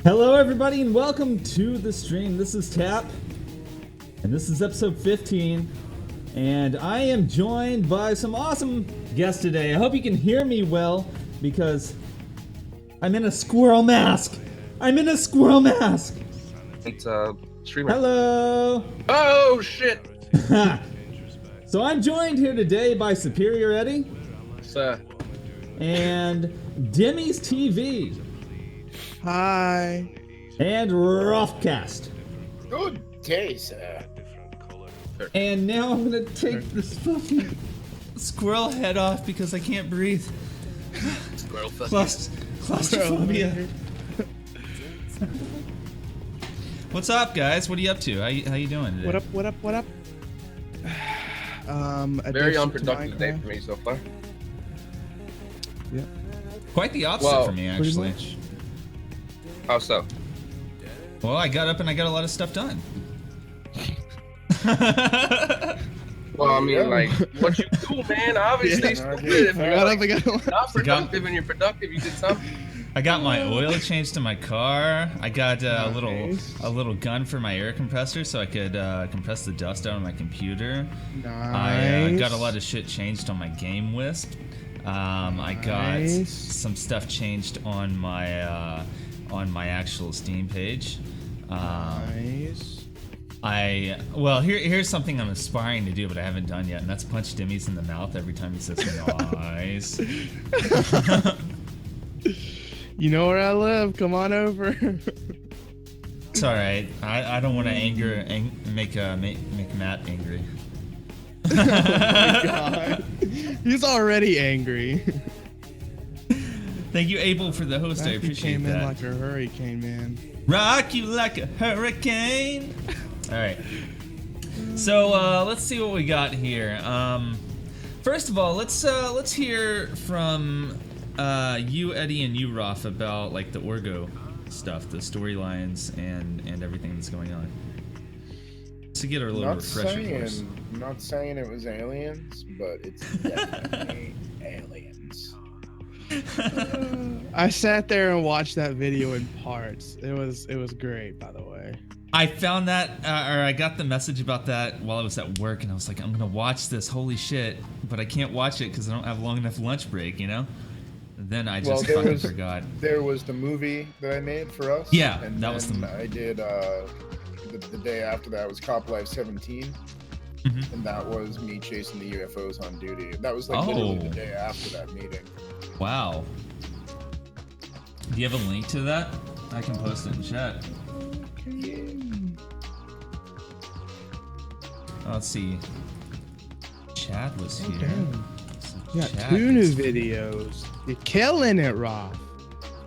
Hello, everybody, and welcome to the stream. This is Tap, and this is episode 15. And I am joined by some awesome guests today. I hope you can hear me well because I'm in a squirrel mask. It's streamer. Hello. Oh shit! So I'm joined here today by Superior Eddie and Demi's TV Hi. and Roughcast. Good day, sir. And now I'm gonna take this fucking squirrel head off because I can't breathe. Claustrophobia. What's up, guys? What are you up to? How you doing today? What up? Very addiction to unproductive day Minecraft. for me so far. Yep. Quite the opposite Well, for me, Pretty actually. much. How so? Well, I got up and I got a lot of stuff done. Well, I mean, like, what you do, man, obviously Yeah. stupid. If I you're got like, up, I got not productive and you're productive, you did something. I got my oil changed to my car. I got a Nice. little gun for my air compressor so I could compress the dust out of my computer. Nice. I got a lot of shit changed on my game wisp. I got Nice. some stuff changed on my actual Steam page. Nice. Here's something I'm aspiring to do, but I haven't done yet, and that's punch Demi's in the mouth every time he says nice. You know where I live. Come on over. It's all right. I don't want to make Matt angry. God. He's already angry. Thank you, Abel, for the host. I He appreciate came in that. like a hurricane, man. Rock you like a hurricane. All right. So let's see what we got here. First of all, let's hear from you, Eddie, and you, Roth, about like the Orgo stuff, the storylines, and everything that's going on. To get a little refresher for us. Not saying it was aliens, but it's definitely aliens. I sat there and watched that video in parts. It was great, by the way. I found that, or I got the message about that while I was at work, and I was like, I'm gonna watch this. Holy shit! But I can't watch it because I don't have long enough lunch break, you know. Then I just fucking forgot. There was the movie that I made for us. Yeah, and that was the then I did the day after that was Cop Life 17, Mhm. and that was me chasing the UFOs on duty. That was like literally the Oh. day after that meeting. Wow. Do you have a link to that? I can post it in chat. Oh, let's see. Chad was here. Damn. So You got Chad 2 new is- videos. You're killing it, Rob.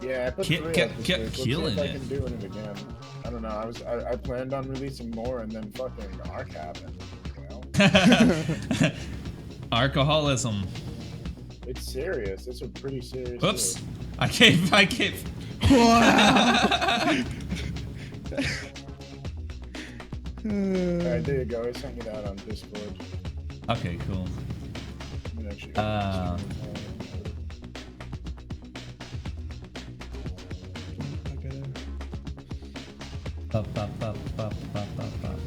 Yeah, I put Ki- 3 ki- up this ki- week. Let's see killing if I it. can do it again. I don't know. I planned on releasing more, and then fucking Ark happened. You know? Alcoholism. It's serious. It's a pretty serious. Whoops. deal. I gave. Wow. Alright, there you go. I sent you that on Discord. Okay, cool. I'm gonna actually- Up, up, up, up, up, up, up.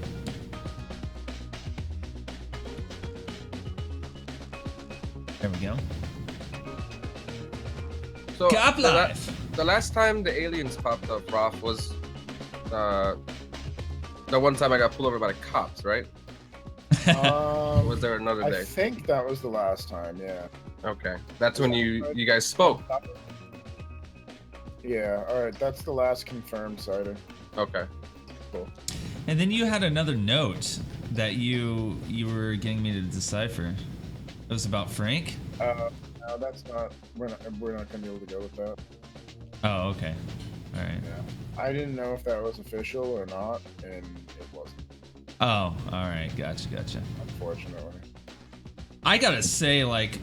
There we go. So Cop the, Life. the last time the aliens popped up, Roth, was the one time I got pulled over by the cops, right? Or was there another I day? think that was the last time. Yeah. Okay, that's when you guys spoke. Yeah. All right. That's the last confirmed sighting. Okay. Cool. And then you had another note that you were getting me to decipher. It was about Frank. No, that's not. We're not gonna be able to go with that. Oh, okay. All right. Yeah. I didn't know if that was official or not, and it wasn't. Oh, all right. Gotcha. Unfortunately. I gotta say, like,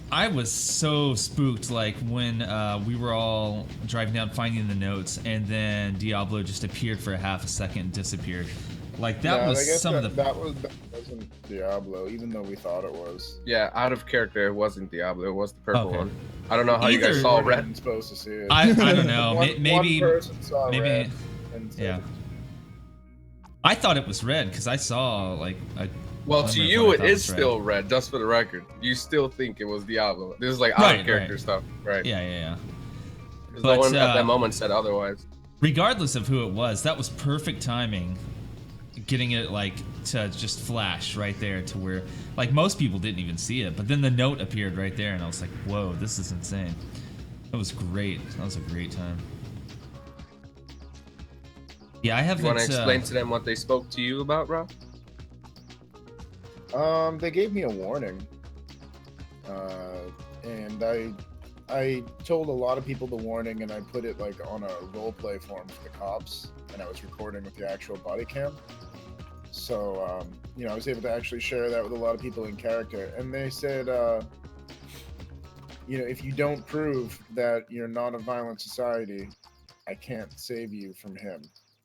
I was so spooked, like, when we were all driving down finding the notes, and then Diablo just appeared for a half a second and disappeared. Like that No, I was guess some of the. that wasn't Diablo, even though we thought it was. Yeah, out of character, it wasn't Diablo. It was the purple Okay. one. I don't know how you guys Either- saw We red. weren't supposed to see it. I don't know. One Maybe person saw maybe- red and said yeah. I thought it was red because I saw like a. Well, glimmer to of you, what I it thought is was red. still red. Just for the record, you still think it was Diablo. This is like out Right, of character right. stuff, right? Yeah. 'Cause But, no one at uh, that moment said otherwise. Regardless of who it was, that was perfect timing. Getting it like to just flash right there to where like most people didn't even see it, but then the note appeared right there, and I was like, "Whoa, this is insane!" That was great. That was a great time. Yeah, I haven't. You want to explain to them what they spoke to you about, Rob? They gave me a warning, and I told a lot of people the warning, and I put it like on a role play form for the cops, and I was recording with the actual body cam. So I was able to actually share that with a lot of people in character, and they said, if you don't prove that you're not a violent society, I can't save you from him.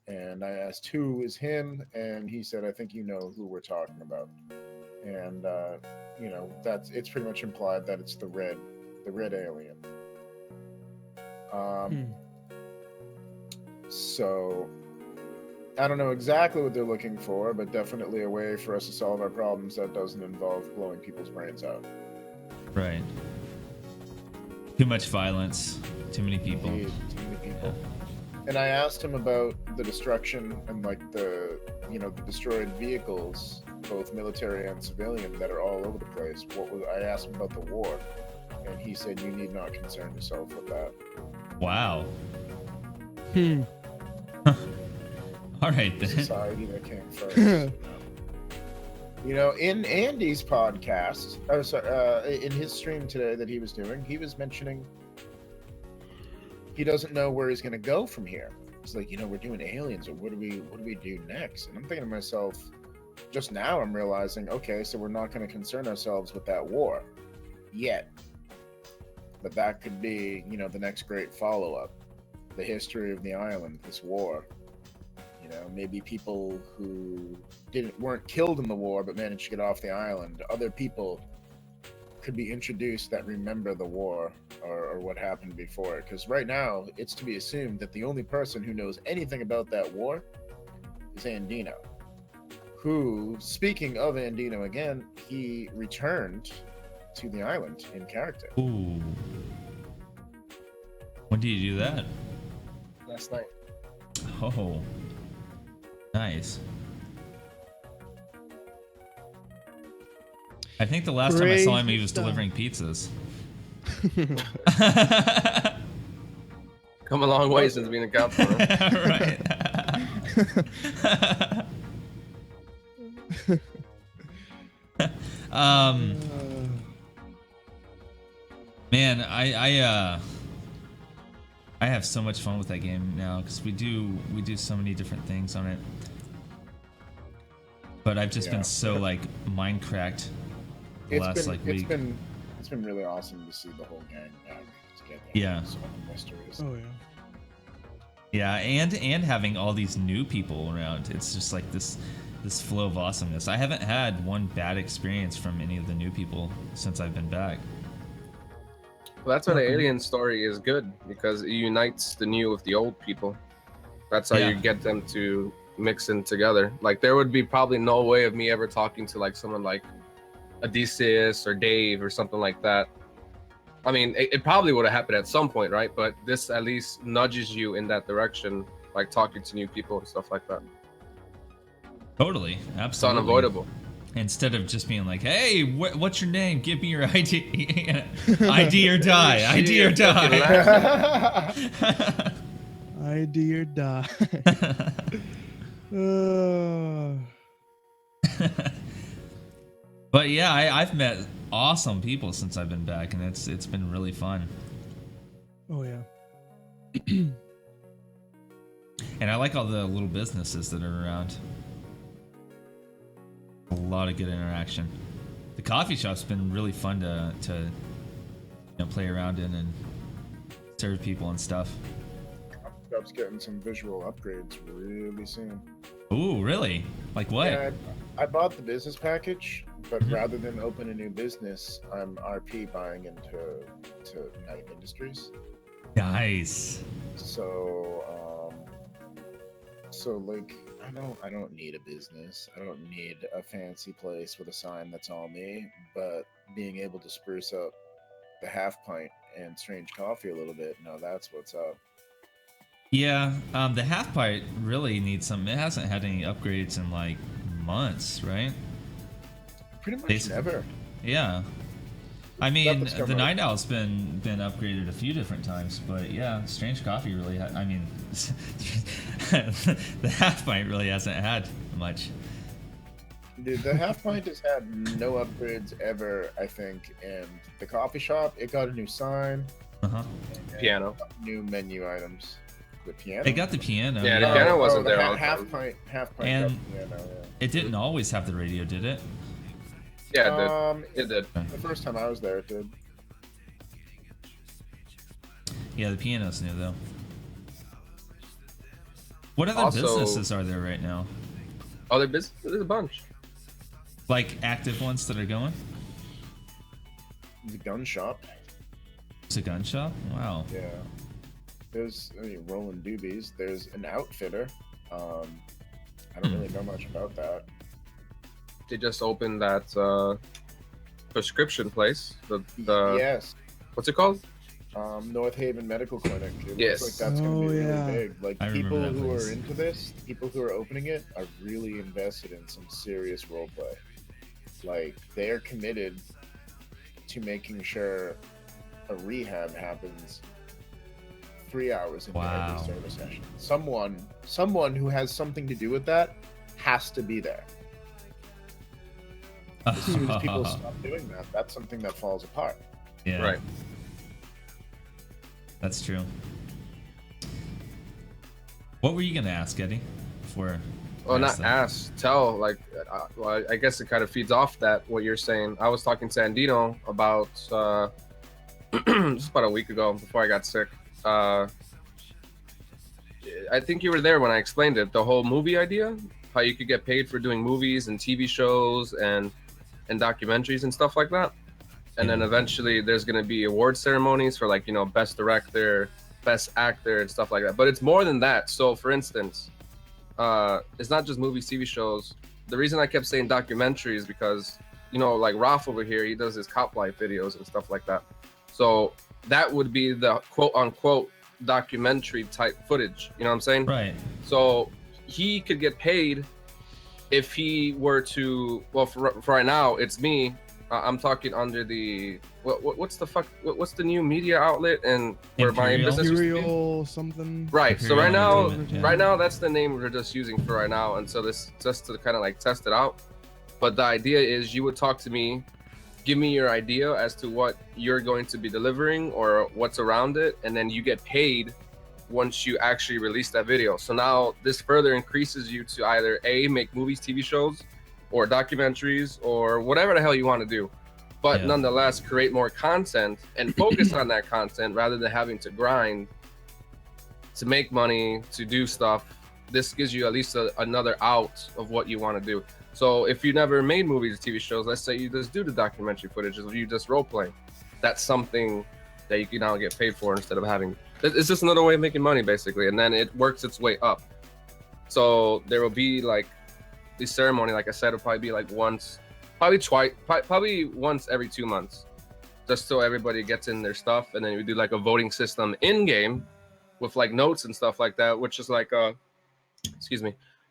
And I asked who is him, and he said, I think you know who we're talking about. And it's pretty much implied that it's the red alien. So I don't know exactly what they're looking for, but definitely a way for us to solve our problems that doesn't involve blowing people's brains out. Right. Too much violence. Too many people. Indeed, too many people. And I asked him about the destruction and like the destroyed vehicles, both military and civilian, that are all over the place. I asked him about the war, and he said, "You need not concern yourself with that." Wow. All right then. Society that came first. In Andy's podcast, in his stream today that he was doing, he was mentioning he doesn't know where he's going to go from here. It's like, we're doing aliens, or what do we do next? And I'm thinking to myself, just now I'm realizing, okay, so we're not going to concern ourselves with that war yet. But that could be, the next great follow-up. The history of the island, this war. Maybe people who weren't killed in the war but managed to get off the island. Other people could be introduced that remember the war or what happened before it. Because right now, it's to be assumed that the only person who knows anything about that war is Andino. Who, speaking of Andino again, he returned to the island in character. Ooh. When did you do that? Last night. Oh. Nice. I think the last time I saw him, he was delivering pizzas. Come a long way since being a cop. Right. Man, I have so much fun with that game now because we do so many different things on it. But I've just been so like mind cracked the last week. It's been really awesome to see the whole gang back together. Yeah. So many mysteries. Oh yeah. Yeah, and having all these new people around, it's just like this flow of awesomeness. I haven't had one bad experience from any of the new people since I've been back. Well, that's why the alien story is good, because it unites the new with the old people. That's how you get them to mix in together. Like, there would be probably no way of me ever talking to like someone like Odysseus or Dave or something like that. I mean, it probably would have happened at some point, right? But this at least nudges you in that direction, like talking to new people and stuff like that. Totally, It's absolutely. unavoidable. Instead of just being like, "Hey, what's your name? Give me your ID, ID or die, ID or die." ID or die. But yeah, I've met awesome people since I've been back, and it's been really fun. Oh yeah. And I like all the little businesses that are around. A lot of good interaction. The coffee shop's been really fun to play around in and serve people and stuff. Shop's getting some visual upgrades really soon. Ooh, really? Like what? Yeah, I bought the business package, but rather than open a new business, I'm RP buying into Night Industries. Nice. So like I don't need a business. I don't need a fancy place with a sign that's all me, but being able to spruce up the Half Pint and Strange Coffee a little bit, no, that's what's up. Yeah, the half pipe really needs some. It hasn't had any upgrades in like months, right? Pretty much Basically. never. Yeah. I mean, Nothing's come the up. Night Owl's been upgraded a few different times, but yeah, Strange Coffee really. I mean, the half pint really hasn't had much. Dude, the Half Pint has had no upgrades ever, I think. And the coffee shop, it got a new sign, Uh huh. Piano. new menu items. The piano. They got the piano. Yeah, the piano wasn't the there all the Half time. Pint And- got the piano. Yeah. It didn't always have the radio, did it? Yeah, it did. The first time I was there, it did. Yeah, the piano's new though. What other Also- businesses are there right now? Other business, there's a bunch. Like active ones that are going? The gun shop. It's a gun shop? Wow. Yeah. There's Rolling Doobies. There's an outfitter. I don't really know much about that. They just opened that prescription place. The Yes. what's it called? North Haven Medical Clinic. It Yes. looks like that's going to Oh, be yeah. really big. Like I remember people that who place. are into this, people who are opening it, are really invested in some serious role play. Like they are committed to making sure a rehab happens 3 hours into Wow. every service session. Someone who has something to do with that has to be there. As soon as people stop doing that, that's something that falls apart. Yeah. Right. That's true. What were you gonna ask, Eddie? Before. Well, I not asked that? ask, tell. Like, well, I guess it kind of feeds off that what you're saying. I was talking to Andino about just about a week ago before I got sick. I think you were there when I explained it. The whole movie idea, how you could get paid for doing movies and TV shows and documentaries and stuff like that. And then Yeah. eventually there's going to be award ceremonies for like, best director, best actor and stuff like that. But it's more than that. So for instance, it's not just movies, TV shows. The reason I kept saying documentaries because, like Ralph over here, he does his cop life videos and stuff like that. So that would be the quote unquote documentary type footage. You know what I'm saying? Right. So he could get paid if he were to. Well, for right now, it's me. I'm talking under the what's the new media outlet and where my Imperial? business used to be? Imperial something. Right. So Imperial right now, Entertainment, yeah. right now, that's the name we're just using for right now, and so this just to kind of like test it out. But the idea is you would talk to me, give me your idea as to what you're going to be delivering or what's around it, and then you get paid once you actually release that video. So now this further increases you to either A, make movies, TV shows, or documentaries, or whatever the hell you want to do. But Yeah. nonetheless, create more content and focus on that content rather than having to grind to make money, to do stuff. This gives you at least another out of what you want to do. So if you never made movies or TV shows, let's say you just do the documentary footage, or you just role play. That's something that you can now get paid for instead of having. It's just another way of making money, basically, and then it works its way up. So there will be like the ceremony, like I said, will probably be like once, probably twice, probably once every 2 months, just so everybody gets in their stuff, and then we do like a voting system in game with like notes and stuff like that, which is like a,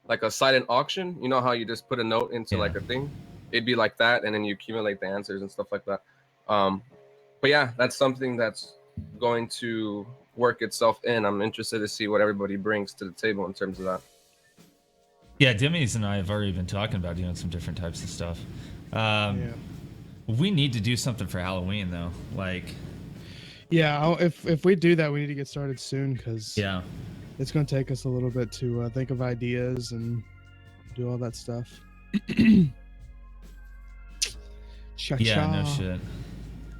like a silent auction. You know how you just put a note into like a thing? It'd be like that, and then you accumulate the answers and stuff like that. But yeah, that's something that's going to work itself in. I'm interested to see what everybody brings to the table in terms of that. Yeah, Demi's and I have already been talking about doing some different types of stuff. Yeah. We need to do something for Halloween though. Like, Yeah, if we do that, we need to get started soon because yeah, it's going to take us a little bit to think of ideas and do all that stuff. yeah, no shit.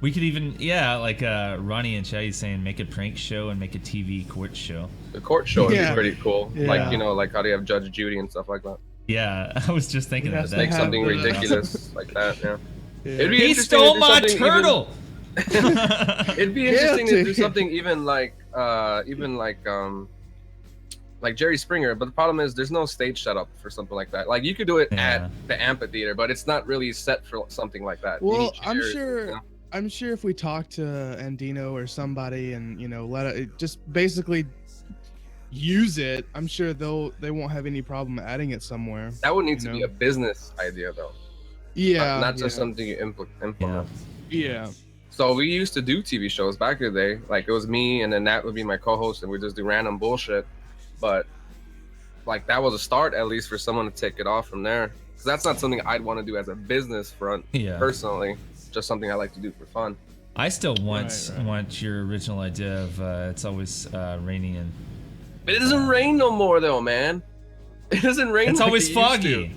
We could even, yeah, like Ronnie and Chatty saying, make a prank show and make a TV court show. The court show would Yeah. be pretty cool. Yeah. Like, you know, like how do you have Judge Judy and stuff like that? Yeah, I was just thinking We of have to that. Make something the- ridiculous like that, yeah. Yeah. It'd be He interesting stole to do my something even- turtle. It'd be interesting to do Guilty. something like Jerry Springer, but the problem is there's no stage setup for something like that. Like you could do it Yeah. at the amphitheater, but it's not really set for something like that. You Well, need I'm chairs, sure. you know? I'm sure if we talk to Andino or somebody and let it just basically use it, I'm sure they won't have any problem adding it somewhere. That would need you to be know? a business idea though. Yeah, Not just yeah, something you implement. Yeah, So we used to do TV shows back in the day. Like it was me and then Nat would be my co-host and we just do random bullshit. But like that was a start at least for someone to take it off from there. Because that's not something I'd want to do as a business front Yeah. personally. Just something I like to do for fun. I still want Right. want your original idea of it's always raining and But it doesn't rain no more though, man. It doesn't rain. it's like always it used to. foggy.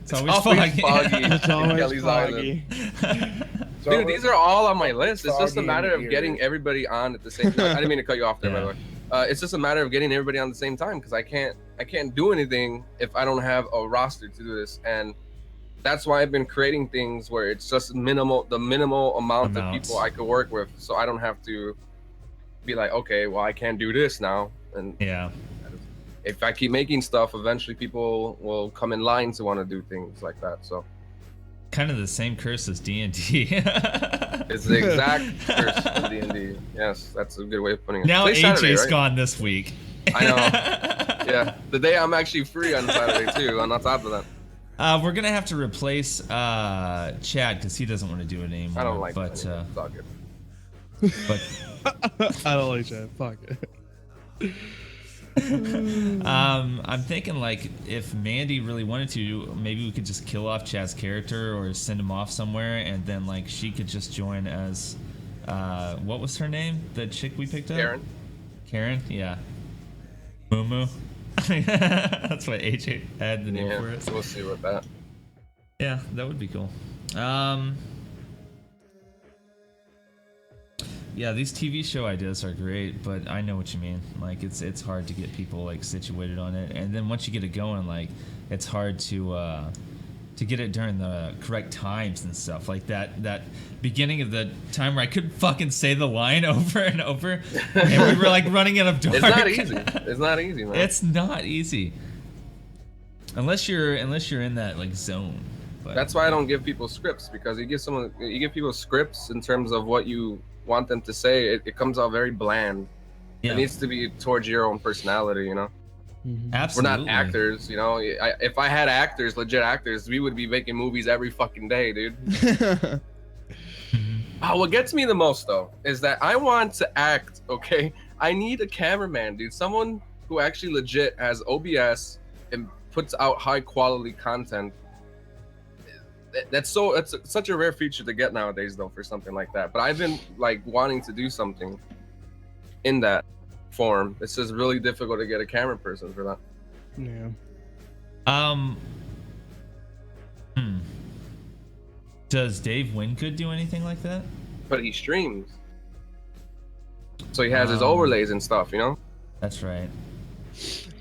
It's always always foggy. foggy. it's in always Kelly's Island. foggy. So Dude, these are all on my list. It's just a foggy matter and of getting eerie. everybody on at the same time. I didn't mean to cut you off there, by the Yeah. way. It's just a matter of getting everybody on the same time because I can't do anything if I don't have a roster to do this. And that's why I've been creating things where it's just the minimal amount of Amounts. people I could work with, so I don't have to be like, okay, well, I can't do this now. And Yeah. if I keep making stuff, eventually people will come in line to want to do things like that. So Kind of the same curse as D&D. it's the exact curse of D&D. Yes, that's a good way of putting it. Now Today's Saturday, AJ's right? gone this week. I know. Yeah, the day I'm actually free on Saturday too. On top of that, We're gonna have to replace Chad because he doesn't want to do it anymore. I don't like but that. It's all good. but I don't like that. Fuck it. I'm thinking like if Mandy really wanted to, maybe we could just kill off Chad's character or send him off somewhere, and then like she could just join as what was her name? The chick we picked up? Karen, yeah. Moo. That's what AJ had the name Yeah, for it. we'll see what that. Yeah, that would be cool. Yeah, these TV show ideas are great, but I know what you mean. Like, it's hard to get people like situated on it, and then once you get it going, like, it's hard to get it during the correct times and stuff. Like that beginning of the time where I couldn't fucking say the line over and over, and we were like running out of dark. It's not easy. It's not easy, man. It's not easy. Unless you're in that like zone. But That's why I don't give people scripts, because you give people scripts in terms of what you want them to say. It comes out very bland. yeah, It needs to be towards your own personality, you know. Mhm. We're absolutely. not actors, you know. If I had actors, legit actors, we would be making movies every fucking day, dude. Oh, what gets me the most though is that I want to act. Okay, I need a cameraman, dude. Someone who actually legit has OBS and puts out high quality content. That's such a rare feature to get nowadays, though, for something like that. But I've been like wanting to do something in that form. It's just really difficult to get a camera person for that. Yeah. Does Dave Wingood do anything like that? But he streams, so he has his Um, overlays and stuff, you know. That's right.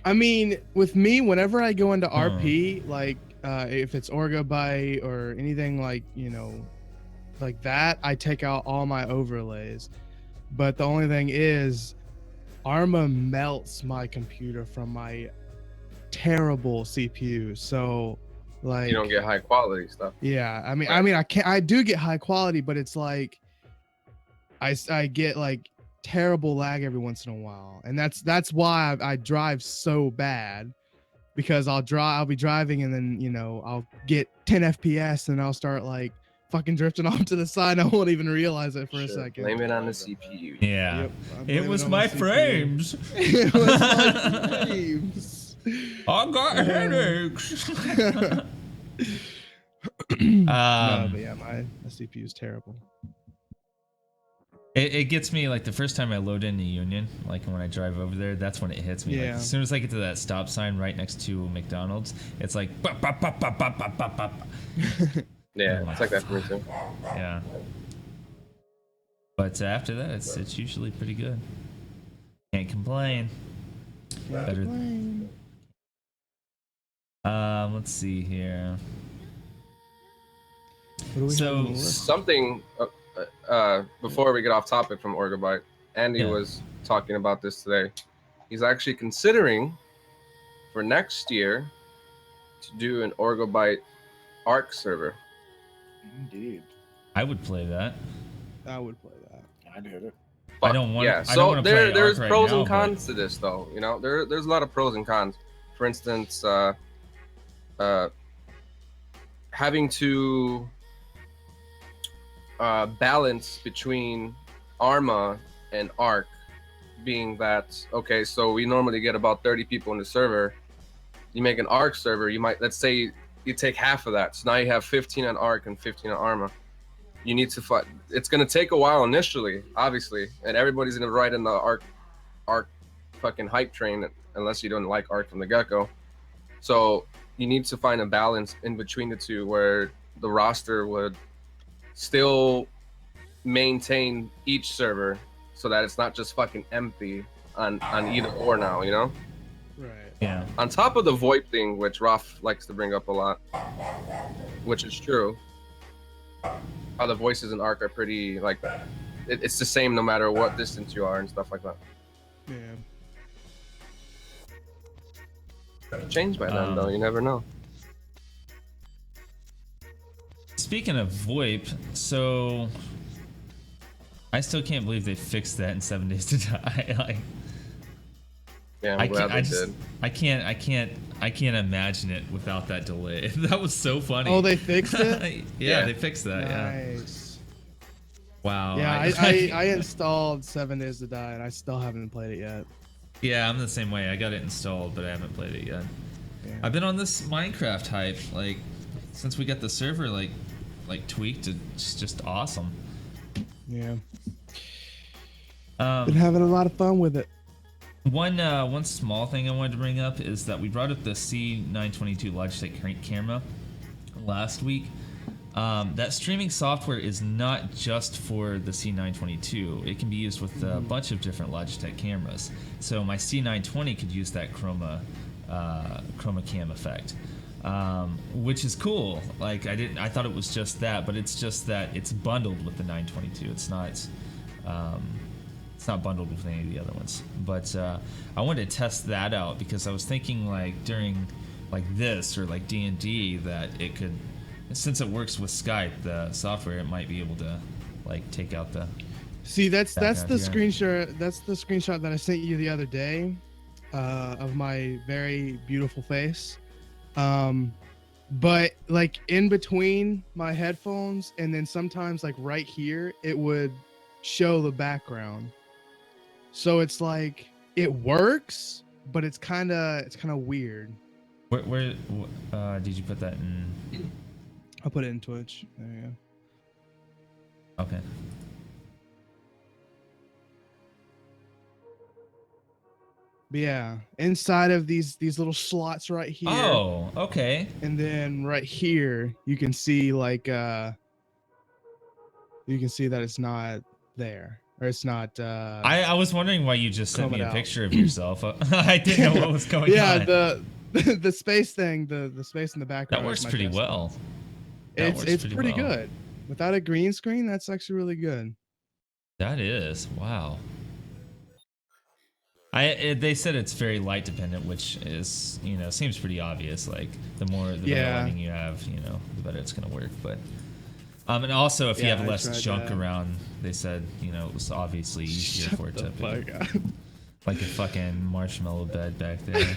I mean, with me, whenever I go into RP, like if it's Orga Bite or anything like like that, I take out all my overlays. But the only thing is, Arma melts my computer from my terrible CPU. So, like, You don't get high quality stuff. yeah, I Right. mean, I do get high quality, but it's like I get like terrible lag every once in a while, and that's why I drive so bad, because I'll be driving and then I'll get 10 FPS and I'll start like fucking drifting off to the side. And I won't even realize it for a Shit, second. Blame it on the CPU. Yeah. Yep, I It blame was on my CPU. frames. It was my frames. I got headaches. No, but yeah, my CPU is terrible. It gets me like the first time I load into Union, like when I drive over there, that's when it hits me. Like, Yeah. as soon as I get to that stop sign right next to McDonald's, it's like bop, bop, bop, bop, bop, bop, bop, bop. Yeah, it's like that for me too. Yeah. But after that, it's usually pretty good. Can't complain. Better. Let's see here. What do we So- have on the list? Something before we get off topic from Orgabyte, Andy Yeah. was talking about this today. He's actually considering for next year to do an Orgabyte Arc server. Indeed. I would play that. I would play that. I'd hit it. But, I don't want- Yeah, I don't so wanna play there's Arc right pros now, and but- cons to this, though. You know, there's a lot of pros and cons. For instance, having to balance between Arma and Arc, being that okay, so we normally get about 30 people in the server. You make an Arc server, you might, let's say you take half of that, so now you have 15 on Arc and 15 on Arma. You need to fight. It's gonna take a while initially, obviously, and everybody's gonna ride in the Arc fucking hype train unless you don't like Arc from the get-go. So you need to find a balance in between the two where the roster would still maintain each server so that it's not just fucking empty on either or now, you know? Right. Yeah. On top of the VoIP thing, which Roth likes to bring up a lot, which is true, how the voices in Arc are pretty, like, it's the same no matter what distance you are and stuff like that. Yeah. Change by then, though, you never know. Speaking of VoIP, so I still can't believe they fixed that in 7 Days to Die. Like, Yeah, I'm I glad can't. they I just. did. I can't imagine it without that delay. That was so funny. Oh, they fixed it? yeah, Yeah. they fixed that. Yeah. Nice. Wow. Yeah, I installed 7 Days to Die and I still haven't played it yet. Yeah, I'm the same way. I got it installed, but I haven't played it yet. Yeah. I've been on this Minecraft hype like since we got the server like tweaked. It's just awesome. Yeah. Been having a lot of fun with it. One small thing I wanted to bring up is that we brought up the C922 Logitech camera last week. That streaming software is not just for the C922. It can be used with a bunch of different Logitech cameras. So my C920 could use that chroma cam effect, which is cool. Like I thought it was just that, but it's just that it's bundled with the 922. It's not bundled with any of the other ones. But I wanted to test that out because I was thinking like during like this or like D&D that it could, since it works with Skype, the software, it might be able to like take out the. See, that's the Background, yeah. screenshot. That's the screenshot that I sent you the other day, of my very beautiful face. But like in between my headphones, and then sometimes like right here, it would show the background. So it's like it works, but it's kind of weird. Where did you put that in? I'll put it in Twitch. There you go. Okay. But yeah, inside of these little slots right here. Oh, okay. And then right here, you can see like you can see that it's not there, or it's not. I was wondering why you just sent me Coming a out. picture of yourself. I didn't know what was going yeah, on. the space thing, the space in the background. That is works my pretty desktop. well. That works It's pretty well. good. Without a green screen, that's actually really good. That is, wow. They said it's very light dependent, which is, seems pretty obvious. Like the better Yeah. lighting you have, the better it's gonna work. But and also if you Yeah, have I less tried junk that. around, they said it was obviously easier Shut for it the to be fuck up. like a fucking marshmallow bed back there.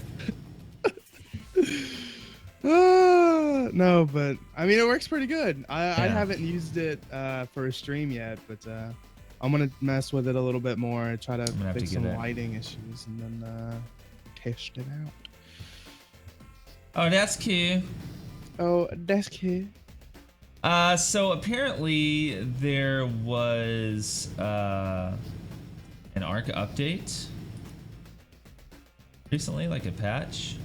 No, but I mean it works pretty good. I Yeah. haven't used it for a stream yet, but I'm gonna mess with it a little bit more, try to gonna have fix to some get it. lighting issues, and then test it out. Oh, that's cute. Oh, that's cute. So apparently there was an ARC update recently, like a patch.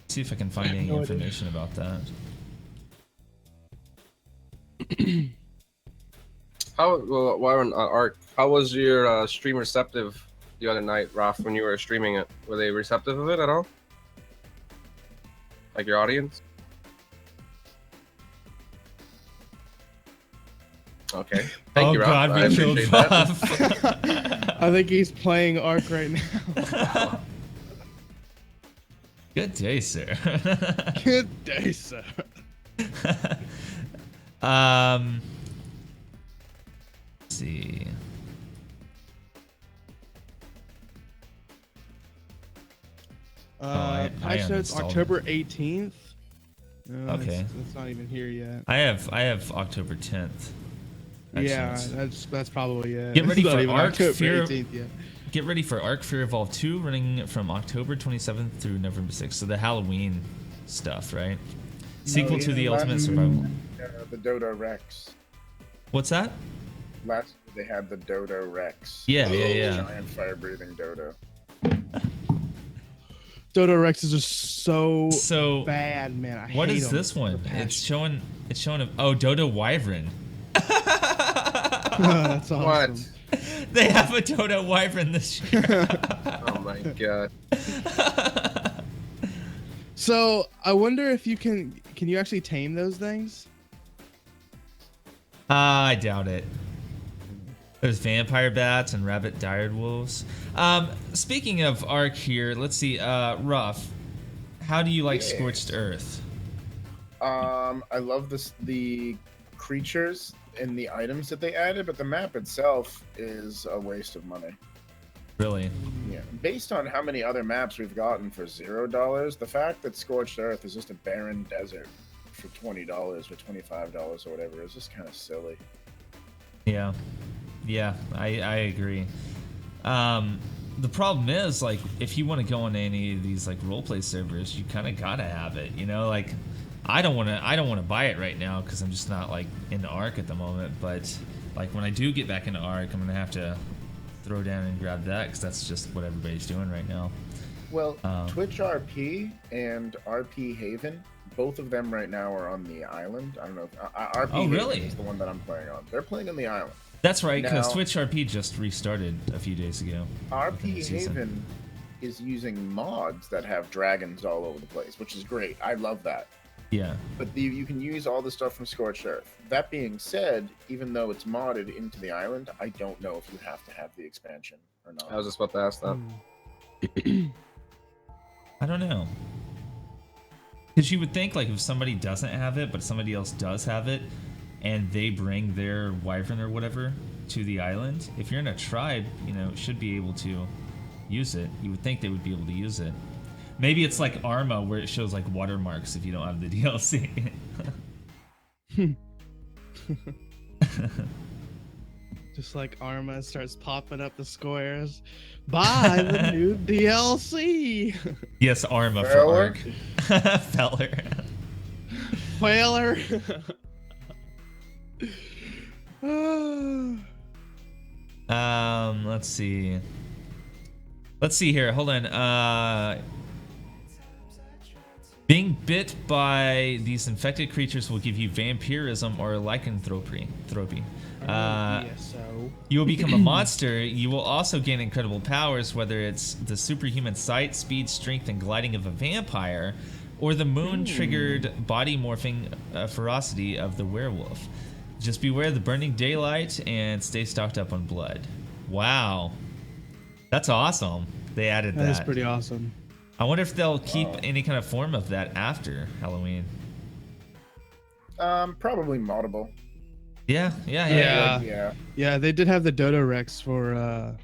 See if I can find any no idea. information about that. How well, while on Arc? How was your stream receptive the other night, Raf, when you were streaming it? Were they receptive of it at all? Like your audience? Okay. Thank you, Raf. God, I we killed appreciate that. Ruff. I think he's playing Ark right now. Good day, sir. Good day, sir. Let's see. I Patch notes uninstalled October 18th. No, Okay. It's not even here yet. I have October 10th. Yeah, Actually, that's probably it. Get ready It's not for even Arc October Fear- 18th yet. Get ready for Arc Fear Evolved 2 running from October 27th through November 6th. So the Halloween stuff, right? Sequel to the Ultimate Survival. The Dodo Rex. What's that? Last year they had the Dodo Rex. Yeah, yeah. Giant fire-breathing dodo. Dodo Rex is just so So bad, man. I what hate is him. this one? The patch. It's showing a Dodo Wyvern. That's awesome. What? They have a Dodo Wyvern this year. Oh my god. So I wonder if you can you actually tame those things? I doubt it. There's vampire bats and rabbit direwolves. Speaking of Ark here, let's see. Ruff, how do you like Yeah. Scorched Earth? I love the creatures and the items that they added, but the map itself is a waste of money. Really? Yeah, based on how many other maps we've gotten for $0, the fact that Scorched Earth is just a barren desert for $20 or $25 or whatever is just kind of silly. Yeah. Yeah, I agree. The problem is, like, if you want to go on any of these like roleplay servers, you kind of gotta have it. You know, like, I don't want to buy it right now because I'm just not like into Ark at the moment. But like when I do get back into Ark, I'm gonna have to throw down and grab that because that's just what everybody's doing right now. Well, Twitch RP and RP Haven, both of them right now are on the island. I don't know. RP Oh, really? Haven is the one that I'm playing on. They're playing on the island. That's right, because Now- Twitch RP just restarted a few days ago. RP Within the season. Haven is using mods that have dragons all over the place, which is great. I love that. Yeah. But you can use all the stuff from Scorched Earth. That being said, even though it's modded into the island, I don't know if you have to have the expansion or not. I was just about to ask that. I don't know. Because you would think, like, if somebody doesn't have it, but somebody else does have it, and they bring their wyvern or whatever to the island, if you're in a tribe, you know, should be able to use it. You would think they would be able to use it. Maybe it's like Arma, where it shows, like, watermarks if you don't have the DLC. Just like Arma starts popping up the squares. Buy the new DLC. Yes, Arma Feller? for Ark. Feller. Whaler. Let's see. Let's see here. Hold on. Being bit by these infected creatures will give you vampirism or lycanthropy. so. You will become a monster. You will also gain incredible powers, whether it's the superhuman sight, speed, strength, and gliding of a vampire, or the moon-triggered body morphing ferocity of the werewolf. Just beware the burning daylight and stay stocked up on blood. Wow. That's awesome. They added that. That is pretty awesome. I wonder if they'll keep any kind of form of that after Halloween. Probably moddable. Yeah. Yeah. Yeah. Yeah, they did have the Dodo Rex for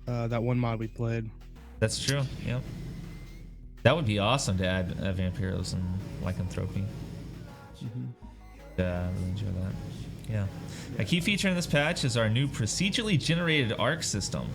that one mod we played. That's true. Yep. That would be awesome to add vampirism, lycanthropy. Yeah, I really enjoy that. Yeah. A key feature in this patch is our new procedurally generated Ark system.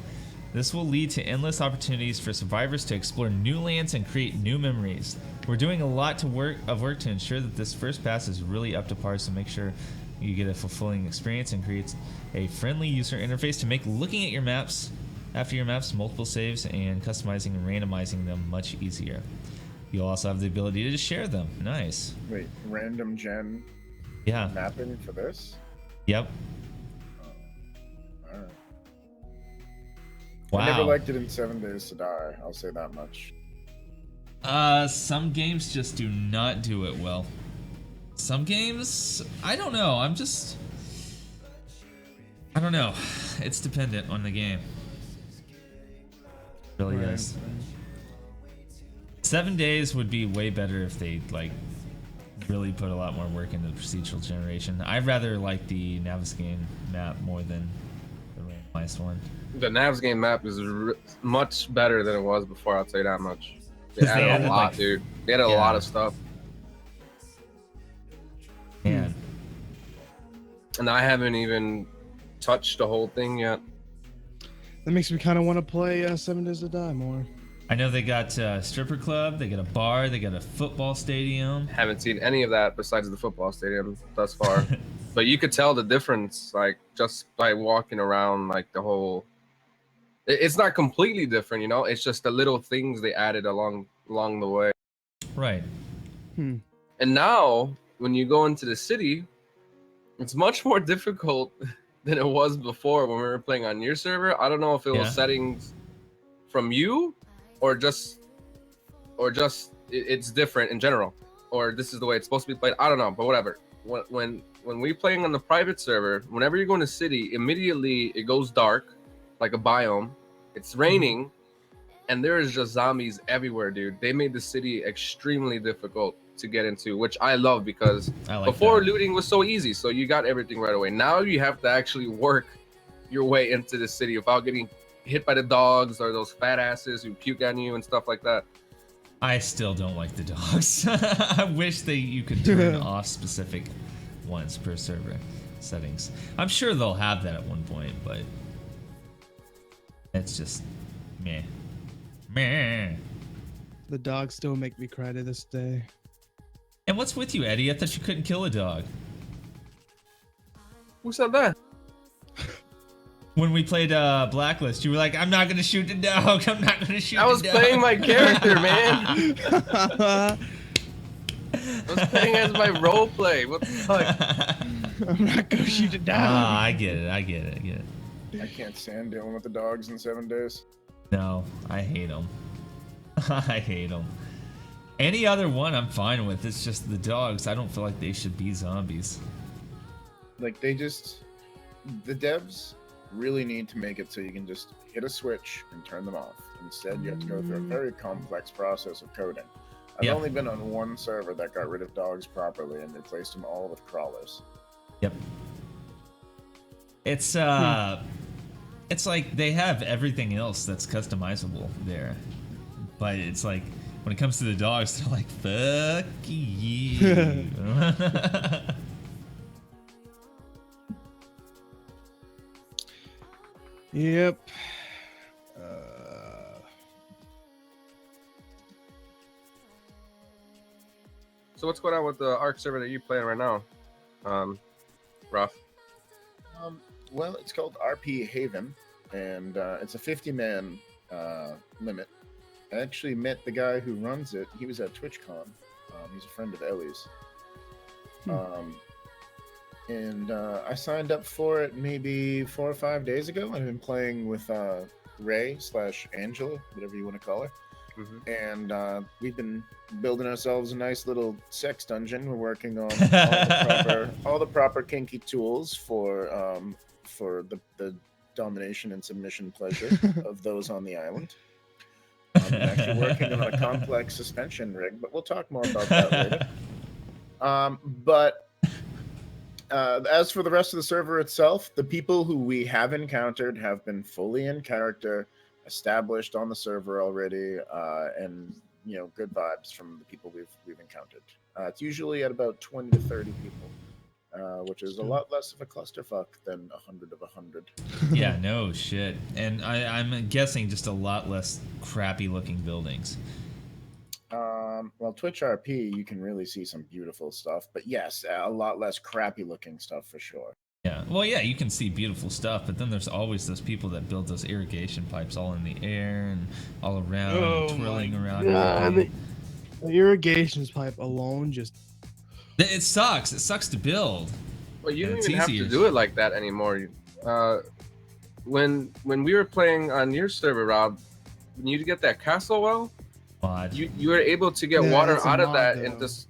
This will lead to endless opportunities for survivors to explore new lands and create new memories. We're doing a lot of work to ensure that this first pass is really up to par, so make sure you get a fulfilling experience and creates a friendly user interface to make looking at your maps, after your maps, multiple saves, and customizing and randomizing them much easier. You'll also have the ability to share them. Nice. Wait, random gen Yeah. mapping for this? Yep. Wow. I never liked it in 7 Days to Die. I'll say that much. Some games just do not do it well. Some games, I don't know. I don't know. It's dependent on the game. It really is. 7 Days would be way better if they like really put a lot more work into procedural generation. I'd rather like the Navezgane map more than the randomized one. The Navezgane map is much better than it was before. I'll tell you that much. They 'Cause added a lot, dude. They added a lot of stuff. Man. And I haven't even touched the whole thing yet. That makes me kind of want to play 7 Days to Die more. I know they got a stripper club, they got a bar, they got a football stadium. Haven't seen any of that besides the football stadium thus far. But you could tell the difference, like, just by walking around, like, the whole... It's not completely different, you know? It's just the little things they added along the way. Right. And now, when you go into the city, it's much more difficult than it was before when we were playing on your server. I don't know if it was settings from you or just it's different in general, or this is the way it's supposed to be played. I don't know, but whatever. When we playing on the private server, whenever you go in the city, immediately it goes dark, like a biome. It's raining, and there is just zombies everywhere, dude. They made the city extremely difficult to get into, which I love because before looting was so easy, so you got everything right away. Now you have to actually work your way into the city without getting hit by the dogs or those fat asses who puke on you and stuff like that. I still don't like the dogs. I wish you could turn off specific ones per server settings. I'm sure they'll have that at one point, but it's just meh. Meh. The dogs still make me cry to this day. And what's with you, Eddie? I thought you couldn't kill a dog. Who said that? When we played Blacklist, you were like, I'm not going to shoot the dog. I'm not going to shoot the dog. I was playing my character, man. I was playing as my role play. What the fuck? I'm not going to shoot the dog. Ah, I get it. I can't stand dealing with the dogs in 7 days. No, I hate them. I hate them. Any other one I'm fine with. It's just the dogs. I don't feel like they should be zombies. Like, the devs really need to make it so you can just hit a switch and turn them off. Instead, you have to go through a very complex process of coding. I've only been on one server that got rid of dogs properly and replaced them all with crawlers. Yep. It's it's like they have everything else that's customizable there, but it's like when it comes to the dogs, they're like, fuck you. Yep. So what's going on with the Ark server that you playing right now, Ruff? Well, it's called RP Haven, and it's a 50-man limit. I actually met the guy who runs it. He was at TwitchCon. He's a friend of Ellie's. And I signed up for it maybe 4 or 5 days ago. I've been playing with Ray/Angela, whatever you want to call her. And we've been building ourselves a nice little sex dungeon. We're working on all the proper kinky tools for the domination and submission pleasure of those on the island. I'm actually working on a complex suspension rig, but we'll talk more about that later. But as for the rest of the server itself, the people who we have encountered have been fully in character, established on the server already, and good vibes from the people we've encountered. It's usually at about 20 to 30 people, which is a lot less of a clusterfuck than 100 of 100. Yeah, no shit. And I'm guessing just a lot less crappy looking buildings. Well, Twitch RP, you can really see some beautiful stuff, but yes, a lot less crappy looking stuff for sure. Yeah, well, yeah, you can see beautiful stuff, but then there's always those people that build those irrigation pipes all in the air and all around, and twirling around. The irrigation pipe alone just... It sucks. It sucks to build. Well, you don't even have to do it like that anymore. when we were playing on your server, Rob, when you get that castle well, Mod. you were able to get Yeah, water it's a out of mod, that though. and just.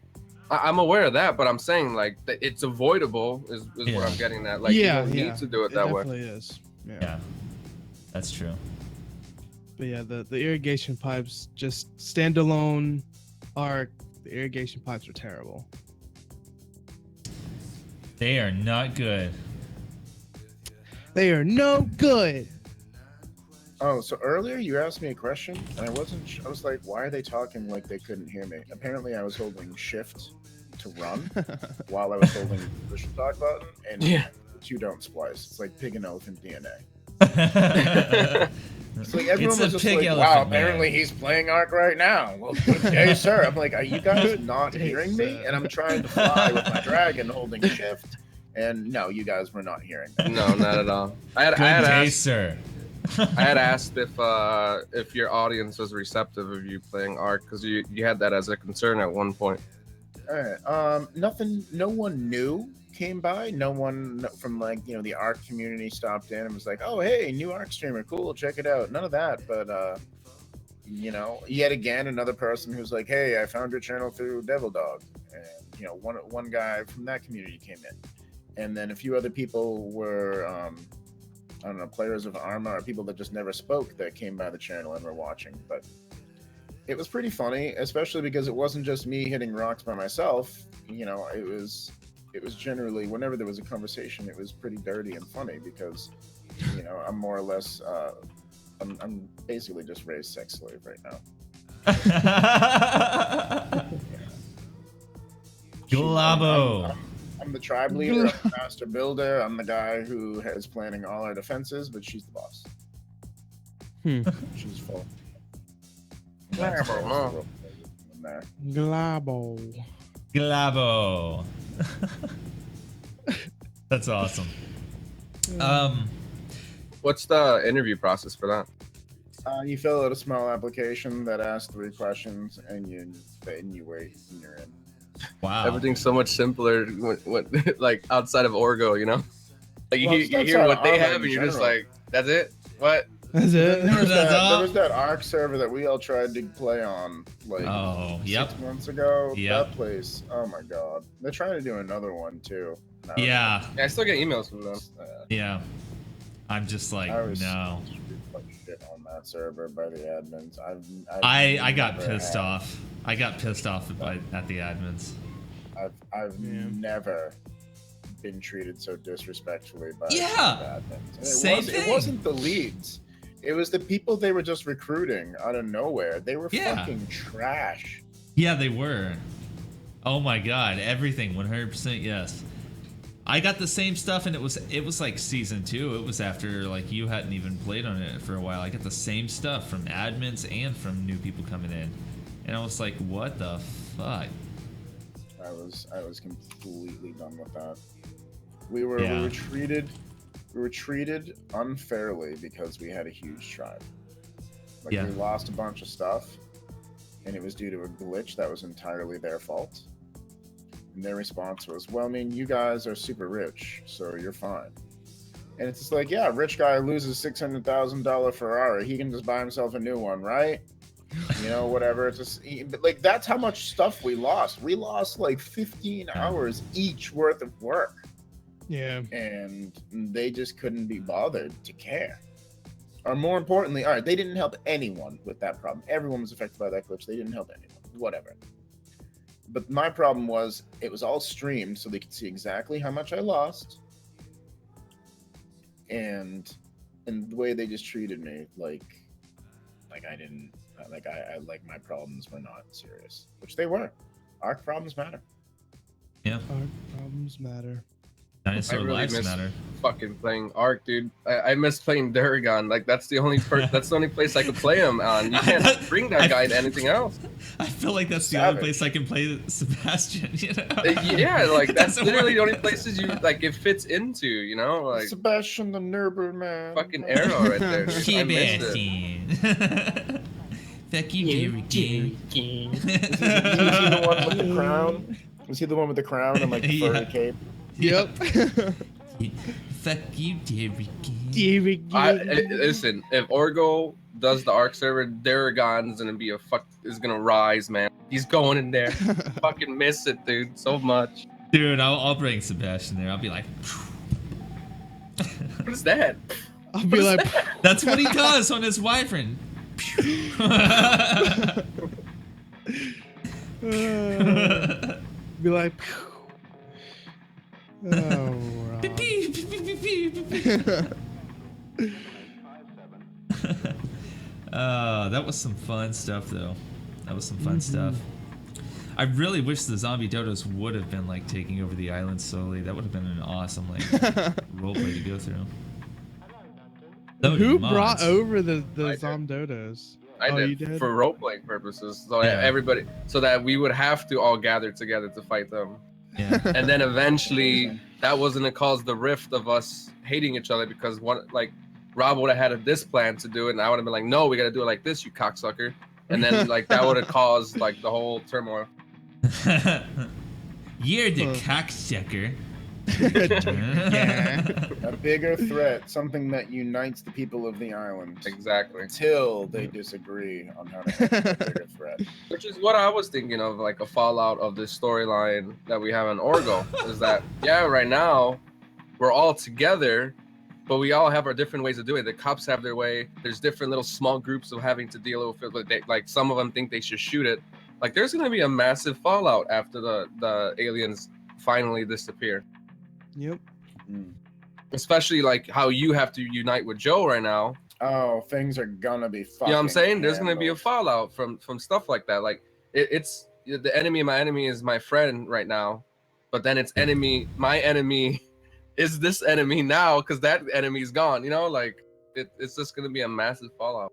I'm aware of that, but I'm saying like that it's avoidable is Yeah. what I'm getting at. Like yeah, you don't yeah. need to do it that way. definitely is. Yeah. Yeah, that's true. But yeah, the irrigation pipes, just standalone arc, the irrigation pipes are terrible. They are not good. They are no good. Oh, so earlier you asked me a question, and I wasn't. I was like, "Why are they talking like they couldn't hear me?" Apparently, I was holding Shift to run while I was holding the push to talk button, and Yeah. the two don't splice. It's like pig and elephant DNA. it's It's like everyone a was just pig like, elephant. "Wow, man. apparently he's playing Ark right now." Well, good day, sir. I'm like, "Are you guys not day, hearing me?" sir. And I'm trying to fly with my dragon holding Shift, and no, you guys were not hearing me. No, not at all. I Good had day, asked, sir. I had asked if your audience was receptive of you playing Ark because you had that as a concern at one point. All right. Nothing. No one new came by. No one from like the Ark community stopped in and was like, "Oh, hey, new Ark streamer, cool, check it out." None of that. But yet again, another person who's like, "Hey, I found your channel through Devil Dog," and one guy from that community came in, and then a few other people were I don't know, players of Arma or people that just never spoke that came by the channel and were watching, but. It was pretty funny, especially because it wasn't just me hitting rocks by myself. It was generally whenever there was a conversation, it was pretty dirty and funny because, I'm more or less, I'm basically just raised sex slave right now. Glabo. I'm the tribe leader, I'm the master builder, I'm the guy who is planning all our defenses, but she's the boss. She's full. Glabo. Glabo. Glabo. That's awesome. What's the interview process for that? You fill out a small application that asks 3 questions, and you wait, and you're in. Wow. Everything's so much simpler when like outside of Orgo, you know? Like Well, you it's hear outside what of they Arma have in and you're just general. like, that's it? What? That's it. There was, That's all? there was that Ark server that we all tried to play on like Oh, yep. 6 months ago. Yep. That place, oh my god. They're trying to do another one too. No, Yeah. Yeah, I still get emails from them. Yeah. I'm just like, I was no. like shit on that server by the admins. I got never pissed had- off. I got pissed off at the admins. I've Yeah. never been treated so disrespectfully by Yeah. admins. And Same it thing. wasn't the leads. It was the people they were just recruiting out of nowhere. They were Yeah. fucking trash. Yeah, they were. Oh my god, everything 100% yes. I got the same stuff and it was like season 2. It was after like you hadn't even played on it for a while. I got the same stuff from admins and from new people coming in. And I was like, what the fuck? I was completely done with that. We were Yeah. we were treated unfairly because we had a huge tribe. Like Yeah. we lost a bunch of stuff, and it was due to a glitch that was entirely their fault. And their response was, "Well, I mean, you guys are super rich, so you're fine." And it's just like, yeah, rich guy loses $600,000 Ferrari, he can just buy himself a new one, right? Whatever. It's just, but like that's how much stuff we lost. We lost like 15 hours each worth of work, Yeah. and they just couldn't be bothered to care. Or more importantly, all right, they didn't help anyone with that problem. Everyone was affected by that glitch. They didn't help anyone. Whatever. But my problem was it was all streamed so they could see exactly how much I lost, and the way they just treated me, like I didn't. I like my problems were not serious, which they were. Our problems matter. Yeah. Our problems matter. Dinosaur I really lives miss matter. fucking playing Ark, dude. I miss playing Duragon. Like that's the only place I could play him on. You can't bring that guy to anything else. I feel like that's the Savage. only place I can play Sebastian, you know? Yeah, like that's Doesn't literally the work. only places you like it fits into. You know, like Sebastian the Nerber man. fucking arrow right there. Dude. I missed it. Sebastian. Fuck you, Jerry. Was he the one with the crown? Was he the one with the crown and like the furry Yeah. cape? Yep. Fuck you, Derek. Listen, if Orgo does the Ark server, Daragon's gonna be is gonna rise, man. He's going in there. Fucking miss it, dude, so much. Dude, I'll bring Sebastian there. I'll be like, What is that? I'll be like, that's what he does on his wyvern. be like, oh, Rob. That was some fun stuff, though. That was some fun stuff. I really wish the zombie dodos would have been like taking over the island slowly. That would have been an awesome like roleplay to go through. That would Who be brought mods. over the I did. Zomdodos? I Oh, you did did? for role playing purposes, so Yeah. everybody, so that we would have to all gather together to fight them, Yeah. and then eventually that wasn't to cause the rift of us hating each other because Rob would have had this plan to do it, and I would have been like, no, we got to do it like this, you cocksucker, and then like that would have caused like the whole turmoil. You're the Huh. cocksucker. A bigger threat, something that unites the people of the island. Exactly. Until they disagree on how to handle a bigger threat. Which is what I was thinking of, like a fallout of this storyline that we have in Orgo. Is that, yeah, right now we're all together, but we all have our different ways of doing it. The cops have their way. There's different little small groups of having to deal with it. But like some of them think they should shoot it. Like there's gonna be a massive fallout after the aliens finally disappear. Yep. Especially like how you have to unite with Joe right now. Oh, things are gonna be fucking. You know what I'm saying? There's gonna be a handled. fallout from stuff like that. Like it's the enemy of my enemy is my friend right now, but then it's my enemy is this enemy now because that enemy's gone. You know, like it's just gonna be a massive fallout.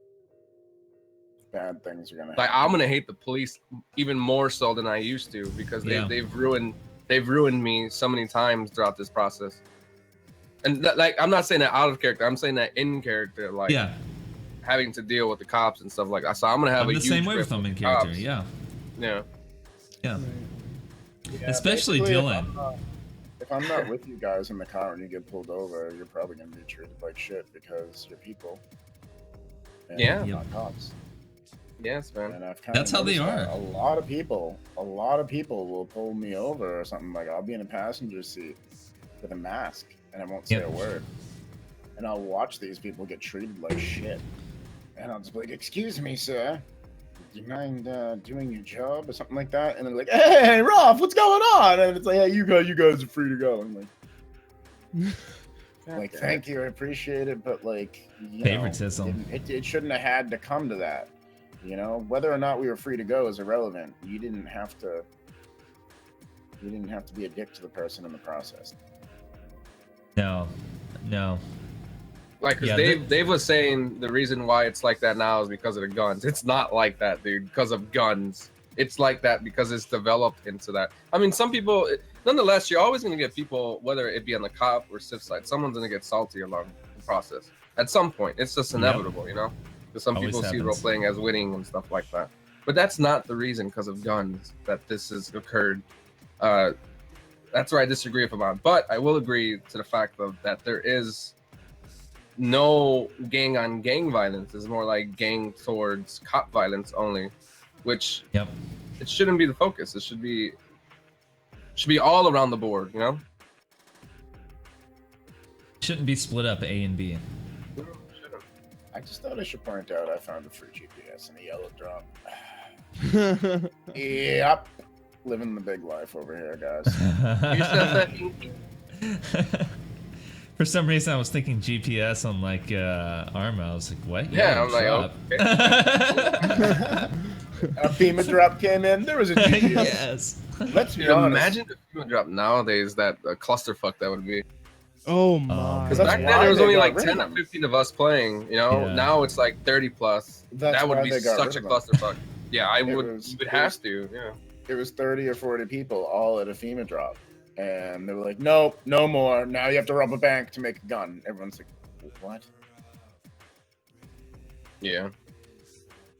Bad things are gonna Like happen. I'm gonna hate the police even more so than I used to because Yeah. they've ruined me so many times throughout this process. And like I'm not saying that out of character, I'm saying that in character, like Yeah, having to deal with the cops and stuff like that. So I'm gonna have I'm a the huge same way rift with them in the character. cops. Yeah, Yeah. yeah. Yeah, Especially basically, Dylan. If I'm not with you guys in the car and you get pulled over, you're probably gonna be treated like shit because you're people. And Yeah. you're not cops. Yes, man. And I've kind That's how they are. A lot of people will pull me over or something. Like I'll be in a passenger seat with a mask and I won't say Yep. a word. And I'll watch these people get treated like shit. And I'll just be like, "Excuse me, sir. Do you mind doing your job or something like that?" And they're like, "Hey, Rolf, what's going on?" And it's like, "Hey, you guys are free to go." And I'm like, thank you, I appreciate it, but like, you know, Favoritism. it shouldn't have had to come to that. You know, whether or not we were free to go is irrelevant. You didn't have to be a dick to the person in the process. No. Like, 'cause Yeah, Dave was saying the reason why it's like that now is because of the guns. It's not like that, dude. Because of guns, it's like that because it's developed into that. I mean, some people, nonetheless, you're always gonna get people, whether it be on the cop or civ side, someone's gonna get salty along the process at some point. It's just inevitable, you know. Because some Always people see happens. role playing as winning and stuff like that. But that's not the reason because of guns that this has occurred. That's where I disagree with him on. But I will agree to the fact of that there is no gang on gang violence. It's more like gang towards cop violence only, which Yep. it shouldn't be the focus. It should be all around the board, you know? Shouldn't be split up A and B. I just thought I should point out I found a free GPS in the yellow drop. Yep. Living the big life over here, guys. You said that. For some reason, I was thinking GPS on like Arma. I was like, what? Yeah, I'm like, drop. A FEMA drop came in. There was a GPS. Yes. Let's be Dude, honest. imagine if you would drop nowadays, that clusterfuck that would be. Oh my. Because That's back then why there was they only got like rid of 10 or them. 15 of us playing, you know? Yeah. Now it's like 30 plus. That's That would why be they got such a rid of clusterfuck. Yeah, I It would. was- You would it have was- to. Yeah. It was 30 or 40 people all at a FEMA drop. And they were like, nope, no more. Now you have to rob a bank to make a gun. Everyone's like, what? Yeah.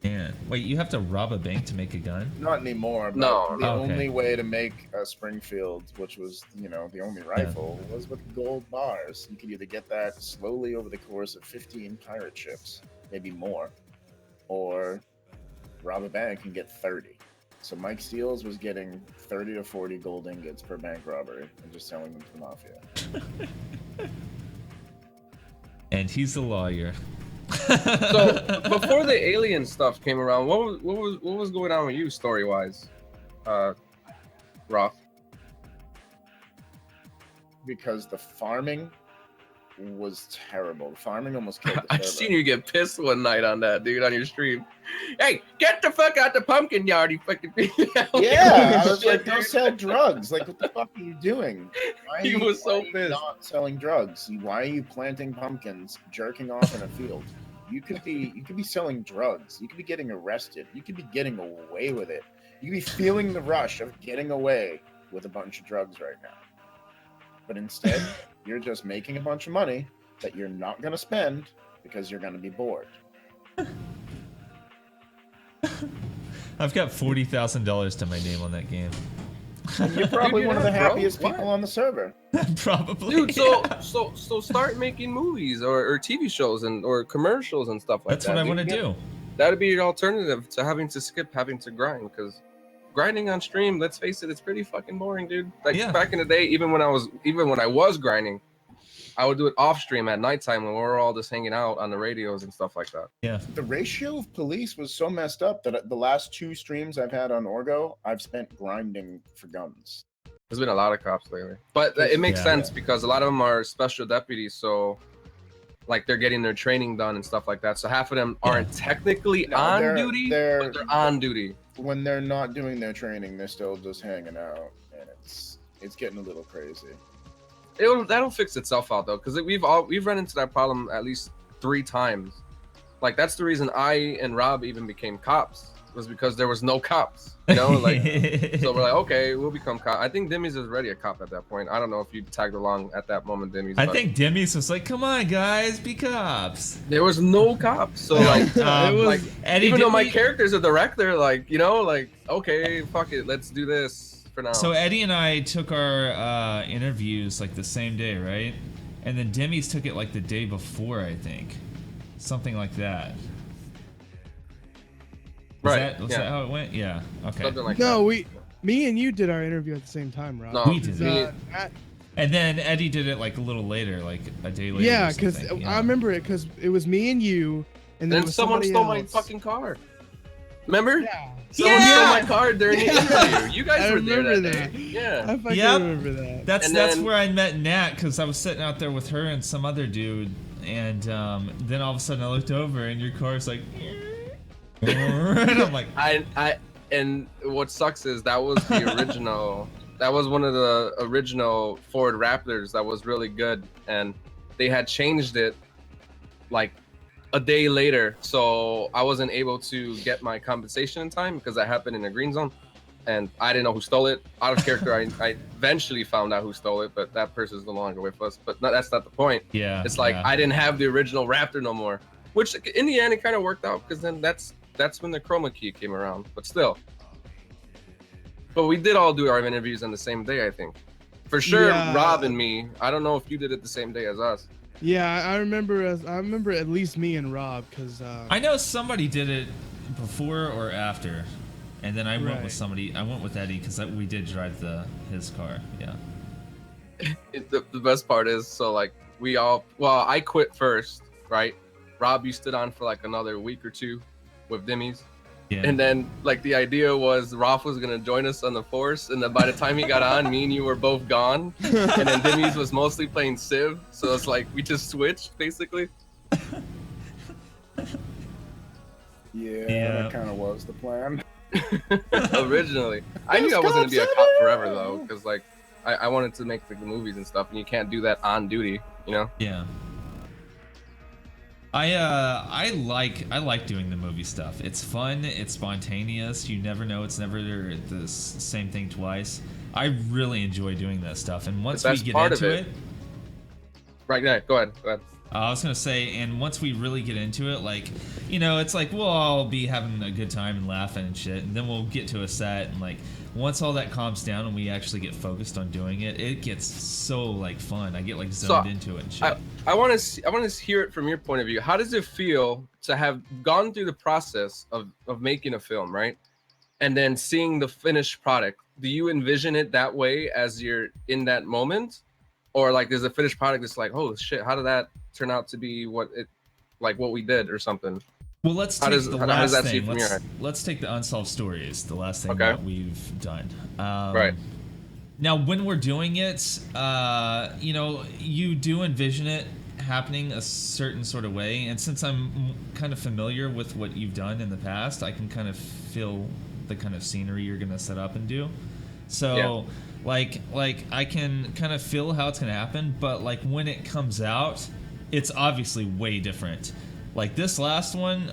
Man, wait, you have to rob a bank to make a gun? Not anymore. But No. the Oh, okay. only way to make a Springfield, which was the only rifle, was with gold bars. You could either get that slowly over the course of 15 pirate ships, maybe more, or rob a bank and get 30. So Mike Steels was getting 30 to 40 gold ingots per bank robbery and just selling them to the mafia. And he's a lawyer. So before the alien stuff came around, what was going on with you story wise, Roth? Because the farming was terrible. The farming almost killed the I've server. seen you get pissed one night on that, dude, on your stream. Hey, get the fuck out the pumpkin yard, you fucking. Yeah, I was like, go sell drugs. Like, what the fuck are you doing? Why are He you- was so why are you pissed. Not selling drugs. Why are you planting pumpkins, jerking off in a field? You could be selling drugs. You could be getting arrested. You could be getting away with it. You could be feeling the rush of getting away with a bunch of drugs right now. But instead, you're just making a bunch of money that you're not gonna spend because you're gonna be bored. I've got $40,000 to my name on that game. And you're probably Dude, one of the yeah, bro. happiest Why? people on the server. Probably. Dude, so start making movies or TV shows or commercials and stuff like That's that. what I dude. want to do. That'd be your alternative to having to grind, because grinding on stream, let's face it, it's pretty fucking boring, dude. Like Yeah. back in the day, even when I was grinding, I would do it off stream at nighttime when we were all just hanging out on the radios and stuff like that. Yeah. The ratio of police was so messed up that the last 2 streams I've had on Orgo, I've spent grinding for guns. There's been a lot of cops lately, but it makes Yeah. sense because a lot of them are special deputies, so like they're getting their training done and stuff like that. So half of them aren't technically No, on they're- duty, they're- but they're on duty. When they're not doing their training, they're still just hanging out, and it's getting a little crazy. That'll fix itself out though, because we've run into that problem at least 3 times. Like that's the reason I and Rob even became cops, was because there was no cops. You know, like so we're like, okay, we'll become cop. I think Demi's is already a cop at that point. I don't know if you tagged along at that moment, Demi's. I but think Demi's was like, come on, guys, be cops. there was no cops. So like, Um, It was- like Eddie, even though my didn't we- character's a director, like like okay, fuck it, let's do this for now. So Eddie and I took our interviews like the same day, right? And then Demi's took it like the day before, I think. Something like that. Right, Was yeah. that how it went? Yeah. Okay. Something like No, that. me and you did our interview at the same time, Rob. No, We did. Matt- And then Eddie did it like a little later, like a day later. yeah, or because something, I remember it because it was me and you, and then Then someone stole my else. fucking car. Remember? Yeah, Someone Yeah! stole my car during the Yeah! interview. You guys I were there remember that day. that. Yeah. I fucking Yep. remember that. That's And that's then- where I met Nat, because I was sitting out there with her and some other dude, and then all of a sudden I looked over and your car's like, and I'm like, And what sucks is that was the original. That was one of the original Ford Raptors that was really good, and they had changed it like a day later, so I wasn't able to get my compensation in time because that happened in a green zone, and I didn't know who stole it. Out of character, I eventually found out who stole it, but that person's no longer with us. But that's not the point. yeah. It's like yeah. I didn't have the original Raptor no more, which in the end it kind of worked out because then that's when the chroma key came around. But still, but we did all do our interviews on the same day, I think, for sure. Yeah. Rob and me. I don't know if you did it the same day as us. Yeah, I remember at least me and Rob because I know somebody did it before or after, and then I went Right. with somebody. I went with Eddie because we did drive his car. Yeah. The best part is, so like I quit first, right? Rob, you stood on for like another week or 2 with Demi's. Yeah. And then, like, the idea was Rolf was gonna join us on the Force, and then by the time he got on, me and you were both gone. And then Demi's was mostly playing Civ, so it's like we just switched basically. Yeah, that kind of was the plan. Originally, I knew I wasn't gonna be a cop forever though, because like I wanted to make the movies and stuff, and you can't do that on duty, you know. Yeah. I like doing the movie stuff. It's fun. It's spontaneous. You never know. It's never the same thing twice. I really enjoy doing that stuff. And once we best get part of into it- Right, yeah, go ahead. I was gonna say, and once we really get into it, like, you know, it's like we'll all be having a good time and laughing and shit, and then we'll get to a set, and like once all that calms down and we actually get focused on doing it, it gets so like fun. I get like zoned into it and shit. I want to hear it from your point of view. How does it feel to have gone through the process of making a film, right? And then seeing the finished product? Do you envision it that way as you're in that moment? Or like is the finished product just like, oh shit, how did that turn out to be what we did or something? Well, let's take the how does last that seem thing. from your end? Let's take the unsolved stories, the last thing Okay. that we've done. Right. Now, when we're doing it, you know, you do envision it happening a certain sort of way, and since I'm kind of familiar with what you've done in the past, I can kind of feel the kind of scenery you're gonna set up and do. So, Yeah. like I can kind of feel how it's gonna happen, but like when it comes out, it's obviously way different. Like this last one,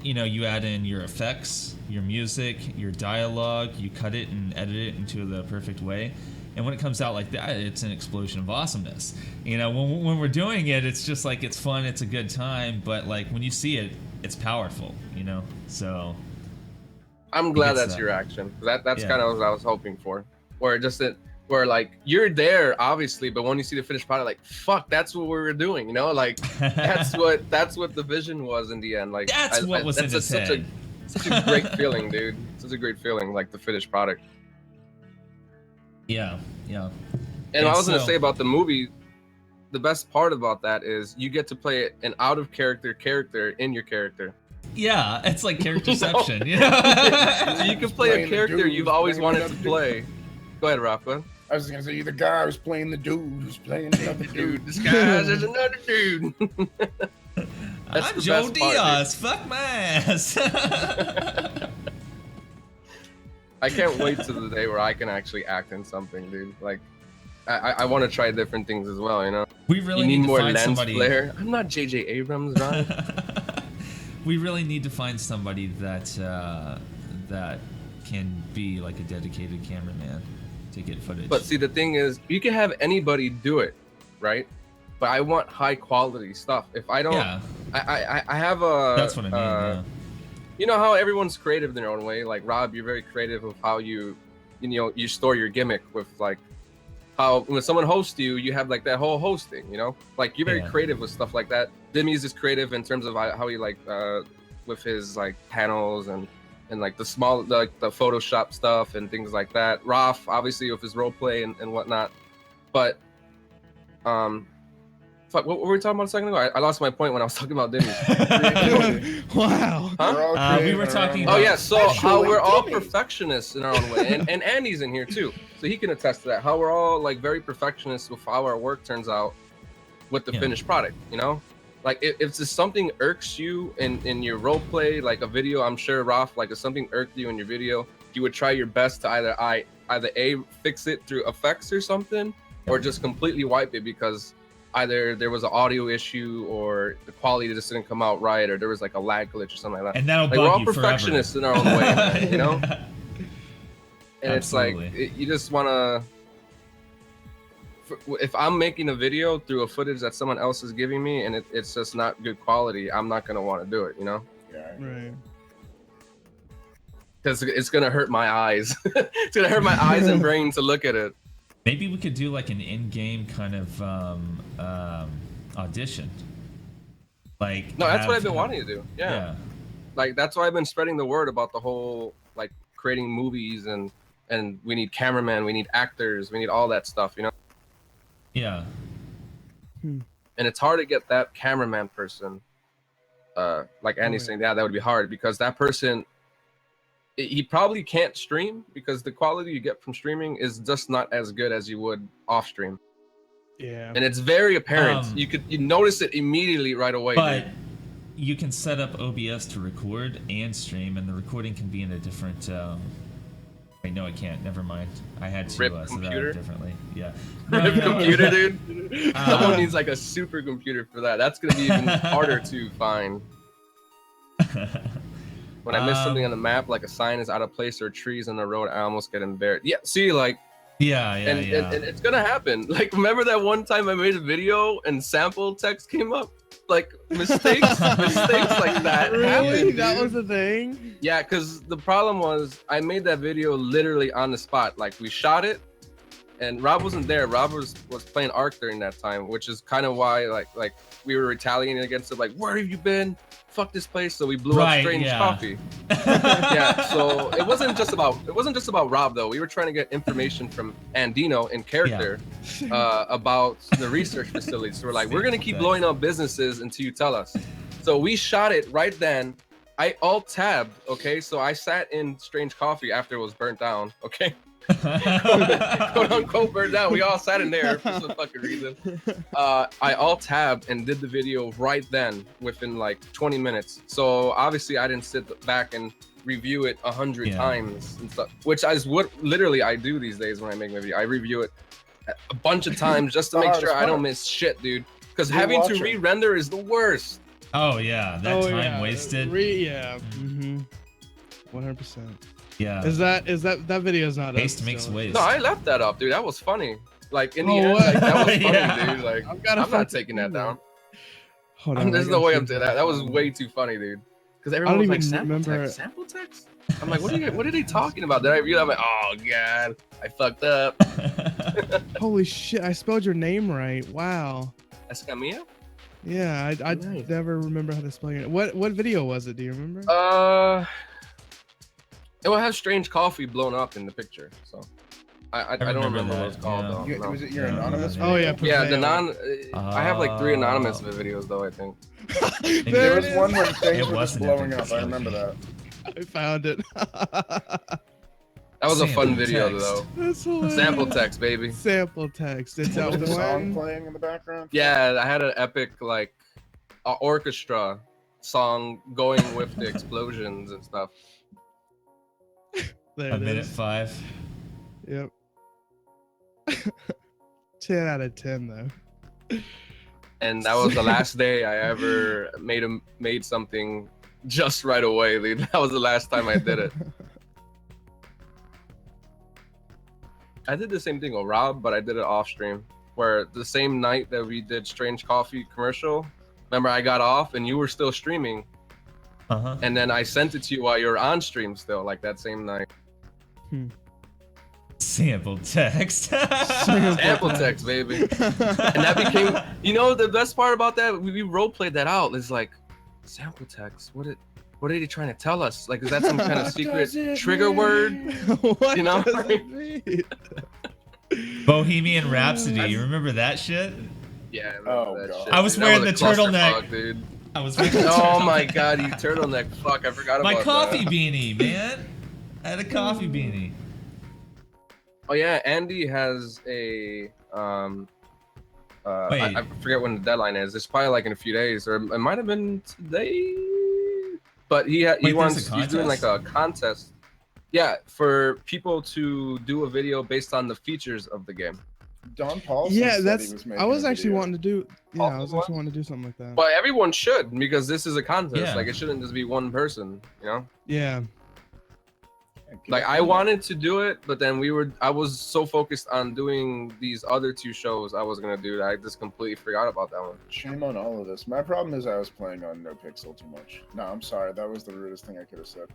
you know, you add in your effects, your music, your dialogue, you cut it and edit it into the perfect way. And when it comes out like that, it's an explosion of awesomeness. You know, when we're doing it, it's just like, it's fun, it's a good time, but like when you see it, it's powerful, you know? So I'm glad gets that's that. your reaction. That's Yeah. kind of what I was hoping for. Where like you're there obviously, but when you see the finished product, like fuck, that's what we were doing, you know? Like that's what the vision was in the end. Like that's what was in his head. Such a great feeling, dude. Such a great feeling, like the finished product. Yeah. And And I was gonna so- say about the movie, the best part about that is you get to play an out of character in your character. Yeah, it's like You know? characterception, you know? So you can play a Playing the character dude you've who's always playing wanted to another play. Go ahead, Rafa. I was gonna say you're the guy who's playing the dude who's playing another dude. Dude, this guy is another dude. That's I'm the Joe best part, Diaz. Fuck my ass. I can't wait to the day where I can actually act in something, dude. Like, I want to try different things as well, you know? We really You need to more find lens somebody. flare. I'm not J.J. Abrams, man. We really need to find somebody that that can be like a dedicated cameraman to get footage. But see, the thing is, you can have anybody do it, right? But I want high quality stuff. If I don't, yeah, I have a. that's what I mean. Yeah. You know how everyone's creative in their own way. Like Rob, you're very creative of how you store your gimmick with like how when someone hosts you, you have like that whole hosting. You know, like you're very Yeah. creative with stuff like that. Demi's is creative in terms of how he like with his like panels and like the small like the Photoshop stuff and things like that. Raph obviously with his role play and whatnot. But fuck, what were we talking about a second ago? I lost my point when I was talking about Demi's. Wow. Huh? We're all We creative were in our talking own Oh about- way. yeah, so how we're all Demi. perfectionists in our own way, and Andy's in here too, so he can attest to that. How we're all like very perfectionists with how our work turns out with the Yeah. finished product. You know, like if just something irks you in your role play, like a video, I'm sure Ralph, like if something irked you in your video, you would try your best to either A, fix it through effects or something, or just completely wipe it because either there was an audio issue or the quality just didn't come out right, or there was like a lag glitch or something like that. And that'll Like bug we're all you forever. perfectionists in our own way, man, you know. And it's like Absolutely. you just want to. If I'm making a video through a footage that someone else is giving me and it's just not good quality, I'm not gonna want to do it, you know, Yeah. Right. because it's gonna hurt my eyes. It's gonna hurt my eyes and brain to look at it. Maybe we could do like an in-game kind of audition. Like No, that's what I've been have- wanting to do. Yeah, like that's why I've been spreading the word about the whole like creating movies and we need cameramen, we need actors, we need all that stuff, you know. Yeah. And it's hard to get that cameraman person. Like Andy's saying, yeah, that would be hard because that person, he probably can't stream because the quality you get from streaming is just not as good as you would off stream, Yeah. and it's very apparent. Um, You notice it immediately right away. But dude. you can set up OBS to record and stream, and the recording can be in a different. Wait, no, I can't. Never mind. I had to Rip set that computer? up differently. Yeah. Rip computer, dude. Um, Someone needs like a super computer for that. That's gonna be even harder to find. When I miss something on the map, like a sign is out of place or trees on the road, I almost get embarrassed. Yeah, see, like Yeah, yeah, and, yeah. and it's gonna happen. Like, remember that one time I made a video and sample text came up? Like mistakes like that Really? happen, That dude. was the thing? Yeah, because the problem was I made that video literally on the spot. Like, we shot it, and Rob wasn't there. Rob was playing Ark during that time, which is kind of why like we were retaliating against it. Like, where have you been? Fuck this place. So we blew up Right, Strange yeah. Coffee. Yeah. So it wasn't just about Rob though. We were trying to get information from Andino in character about the research facilities. So we're like, we're gonna keep blowing up businesses until you tell us. So we shot it right then. I alt tabbed. Okay, so I sat in Strange Coffee after it was burnt down. Okay. Quote unquote burnt down. We all sat in there for some fucking reason. I alt tabbed and did the video right then within like 20 minutes. So obviously I didn't sit back and review it 100 times and stuff, which is what literally I do these days when I make my video. I review it a bunch of times just to make sure I don't miss shit, dude. Because having to re-render is the worst. Oh yeah, that time wasted. Yeah. 100%. Yeah. Is that video's not Waste up makes still. waste. No, I left that up, dude. That was funny. Like in the Oh, end, what? like, that was funny, Yeah. dude. Like gotta I'm not fucking taking that see down. Hold on, There's I no gotta way see I'm doing that. That was way too funny, dude. Because everyone was don't like, even sample remember- text, sample text. I'm like, what are they talking about? Then I realized, I'm like, oh god, I fucked up. Holy shit! I spelled your name right. Wow. Escamilla? Yeah, I Nice. never remember how to spell your name. What video was it? Do you remember? It will have Strange Coffee blown up in the picture. So I don't remember what it's called though. You, no. was it your Yeah. anonymous? Oh yeah. Yeah, the Prevail. I have like 3 anonymous videos though, I think. There There it was is. one where things It were just wasn't blowing epic, up. I remember that. I found it. That was a fun Sample video text. though. That's hilarious. Sample text, baby. Sample text. It's out Was the song one. playing in the background? Yeah, I had an epic like orchestra song going with the explosions and stuff. There A it minute is. 5. Yep. 10 out of 10 though. And that was the last day I ever made something just right away. Dude. That was the last time I did it. I did the same thing with Rob, but I did it off stream. Where the same night that we did Strange Coffee commercial, remember I got off and you were still streaming, and then I sent it to you while you were on stream still, like that same night. Sample text. Sample text, baby. And that became, you know, the best part about that, we role played that out. It's like, sample text. What are they trying to tell us? Like, is that some kind of secret trigger word? What You know? does it mean? Bohemian Rhapsody. You remember that shit? Yeah. I remember Oh, that God. shit, I was dude. That wearing a the turtleneck. clusterfuck, dude. I was wearing the Oh my turtleneck. god, you turtleneck. Fuck, I forgot My about coffee that. beanie, man. I had a coffee beanie. Oh yeah, Andy has a Wait. I forget when the deadline is. It's probably like in a few days, or it might have been today. But he Wait, there's wants a he's doing like contest? a contest. Yeah, for people to do a video based on the features of the game. Don Paulson Yeah, said that's. he was I making was a actually video. wanting to do. Yeah, I was What? actually wanting to do something like that. But everyone should, because this is a contest. Yeah. Like, it shouldn't just be one person, you know? Yeah. Like, I wanted to do it, but then I was so focused on doing these other 2 shows I was gonna do that I just completely forgot about that one. Shame on all of this. My problem is I was playing on No Pixel too much. No, I'm sorry. That was the rudest thing I could have said.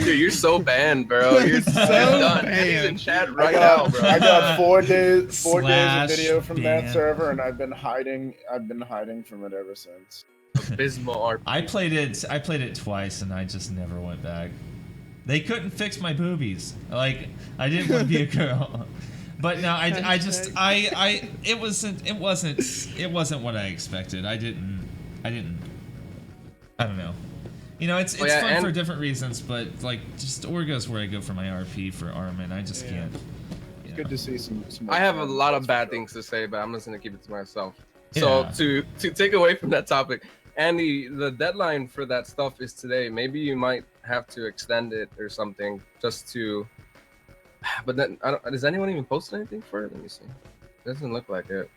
Dude, you're so banned, bro. You're so done. He's in banned. chat right now, bro. I got 4 days of Slash video from that ban. server, and I've been hiding from it ever since. Abysmal RP. I played it twice and I just never went back. They couldn't fix my boobies. Like, I didn't want to be a girl. But no, it wasn't what I expected. I don't know. You know, it's yeah, fun and- for different reasons, but like just Orgo's where I go for my RP for Armin. I just can't. It's good to see some I have a fun, lot that's of for bad sure. things to say, but I'm just gonna keep it to myself. Yeah. So to take away from that topic, Andy, the deadline for that stuff is today. Maybe you might have to extend it or something just to. But then, does anyone even post anything for it? Let me see. Doesn't look like it.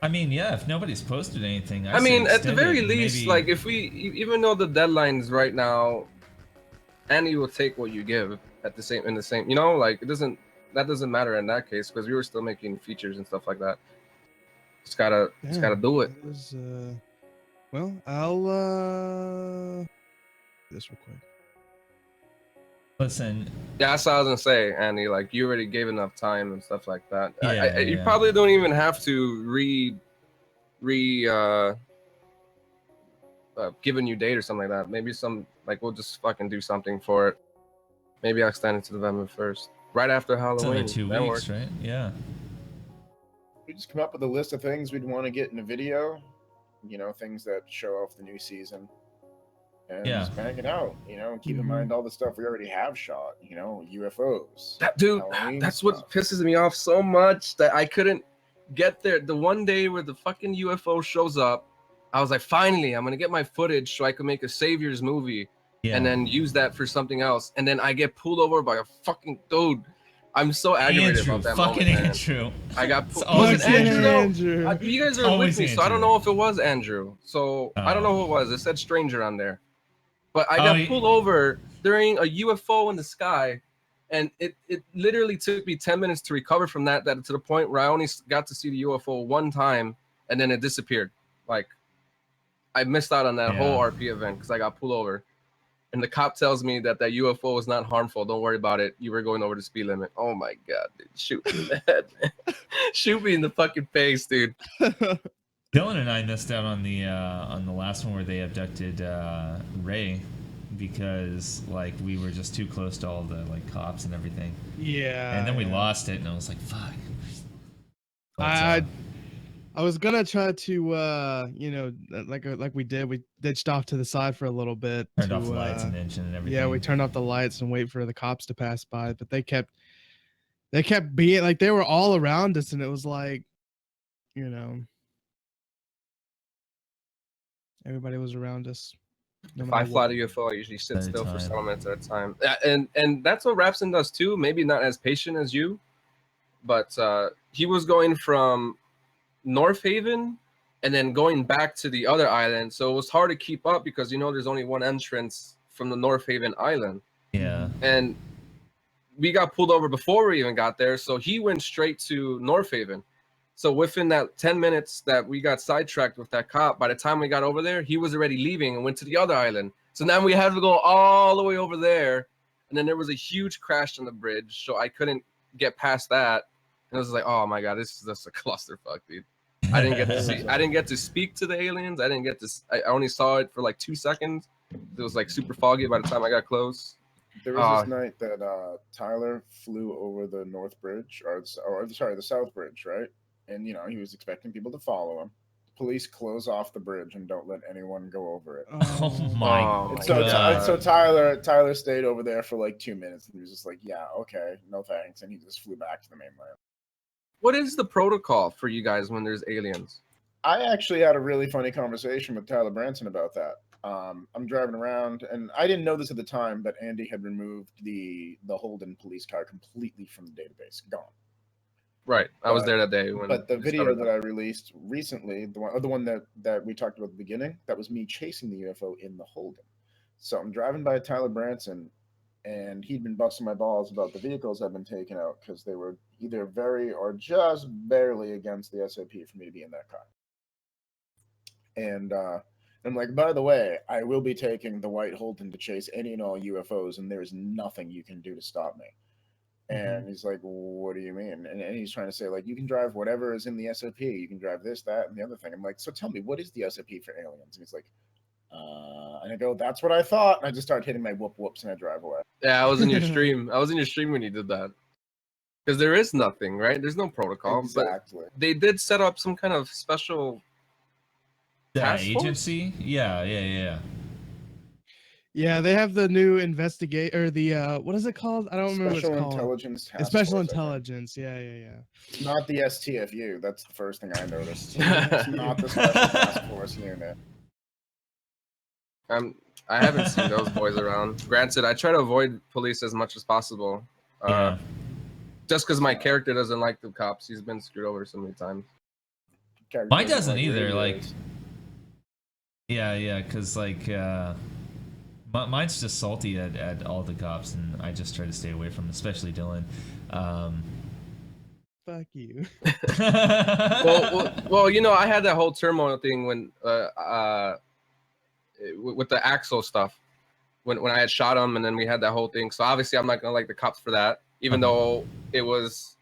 I mean, yeah, if nobody's posted anything, I mean, at the extend very it, least, maybe- like if even though the deadline's right now, Andy will take what you give in the same. You know, like it doesn't that doesn't matter in that case because we were still making features and stuff like that. Just gotta do it. That was, well, I'll this real quick. Listen. Yeah, that's what I was gonna say, Andy. Like, you already gave enough time and stuff like that. Yeah, You probably don't even have to give a new date or something like that. Maybe we'll just fucking do something for it. Maybe I'll extend it to November 1st, right after It's Halloween. another 2 weeks, right? Yeah. We just come up with a list of things we'd want to get in a video, you know, things that show off the new season, and just bang it out, you know, and keep in mind all the stuff we already have shot, you know, UFOs. That's what pisses me off so much that I couldn't get there. The one day where the fucking UFO shows up, I was like, finally, I'm gonna get my footage so I can make a Saviors movie and then use that for something else. And then I get pulled over by a fucking dude. I'm so aggravated about that fucking moment, Andrew. I got pulled. Was it Andrew, though? Andrew. You guys are with me, so I don't know if it was Andrew. So I don't know who it was. It said stranger on there. But I got pulled over during a UFO in the sky, and it literally took me 10 minutes to recover from that to the point where I only got to see the UFO one time, and then it disappeared. Like, I missed out on that whole RP event because I got pulled over. And the cop tells me that UFO was not harmful. Don't worry about it. You were going over the speed limit. Oh my God, dude. Shoot me in the head, man. Shoot me in the fucking face, dude. Dylan and I missed out on the last one where they abducted Ray because like we were just too close to all the like cops and everything. Yeah. And then we lost it, and I was like, "Fuck." I was gonna try to, you know, like we ditched off to the side for a little bit. Turned off the lights and engine and everything. Yeah, we turned off the lights and wait for the cops to pass by, but they kept being like they were all around us, and it was like, you know, everybody was around us. If I fly the UFO, I usually sit still for some minutes at a time. And that's what Rapson does too. Maybe not as patient as you, but he was going from North Haven and then going back to the other island. So it was hard to keep up because, you know, there's only one entrance from the North Haven island. Yeah. And we got pulled over before we even got there. So he went straight to North Haven. So within that 10 minutes that we got sidetracked with that cop, by the time we got over there, he was already leaving and went to the other island. So now we had to go all the way over there. And then there was a huge crash on the bridge. So I couldn't get past that. And I was like, oh my God, this is just a clusterfuck, dude. I didn't get to see. I didn't get to speak to the aliens. I didn't get to. I only saw it for like 2 seconds. It was like super foggy by the time I got close. There was this night that Tyler flew over the North Bridge, or the South Bridge, right? And you know he was expecting people to follow him. Police close off the bridge and don't let anyone go over it. Oh my God! So Tyler stayed over there for like 2 minutes, and he was just like, "Yeah, okay, no thanks," and he just flew back to the mainland. What is the protocol for you guys when there's aliens? I actually had a really funny conversation with Tyler Branson about that. I'm driving around, and I didn't know this at the time, but Andy had removed the Holden police car completely from the database. Gone. Right. I was there that day. But the video that I released recently, the one that we talked about at the beginning, that was me chasing the UFO in the Holden. So I'm driving by Tyler Branson, and he'd been busting my balls about the vehicles I've been taking out because they were either very or just barely against the SOP for me to be in that car. And I'm like, by the way, I will be taking the white Holden to chase any and all UFOs, and there's nothing you can do to stop me. And he's like, what do you mean? And he's trying to say, like, you can drive whatever is in the SOP. You can drive this, that, and the other thing. I'm like, so tell me, what is the SOP for aliens? And he's like, and I go, that's what I thought. And I just start hitting my whoops and I drive away. Yeah, I was in your stream. I was in your stream when you did that. Because there is nothing, right? There's no protocol. Exactly. But they did set up some kind of special agency. Yeah. Yeah, they have the new investigate or the what is it called? I don't remember what it's called. Intelligence Task Special Force, Intelligence. Yeah. Not the STFU. That's the first thing I noticed. It's not the Special Task Force unit. I haven't seen those boys around. Granted, I try to avoid police as much as possible. Just because my character doesn't like the cops. He's been screwed over so many times. Mine doesn't either. Like, yeah, because like Mine's just salty at all the cops, and I just try to stay away from them, especially Dylan. Fuck you. Well, you know, I had that whole turmoil thing when with the Axel stuff when I had shot him, and then we had that whole thing. So obviously, I'm not gonna like the cops for that, even though it was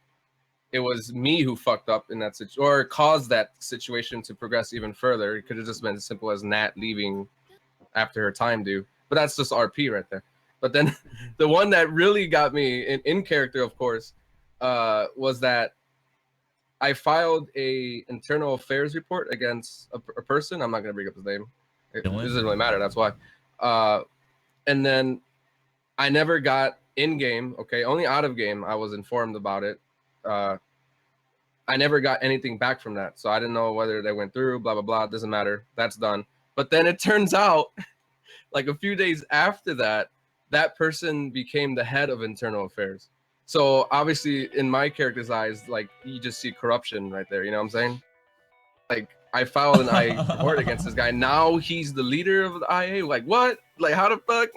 me who fucked up in that situation or caused that situation to progress even further. It could have just been as simple as Nat leaving after her time due. But that's just RP right there. But then the one that really got me in character, of course, was that I filed a internal affairs report against a person. I'm not going to bring up his name. It doesn't really matter. That's why. And then I never got in game. Okay. Only out of game. I was informed about it. I never got anything back from that. So I didn't know whether they went through, blah, blah, blah. It doesn't matter. That's done. But then it turns out like a few days after that, that person became the head of internal affairs. So obviously in my character's eyes, like you just see corruption right there. You know what I'm saying? Like I filed an IA report against this guy. Now he's the leader of the IA. Like what? Like how the fuck?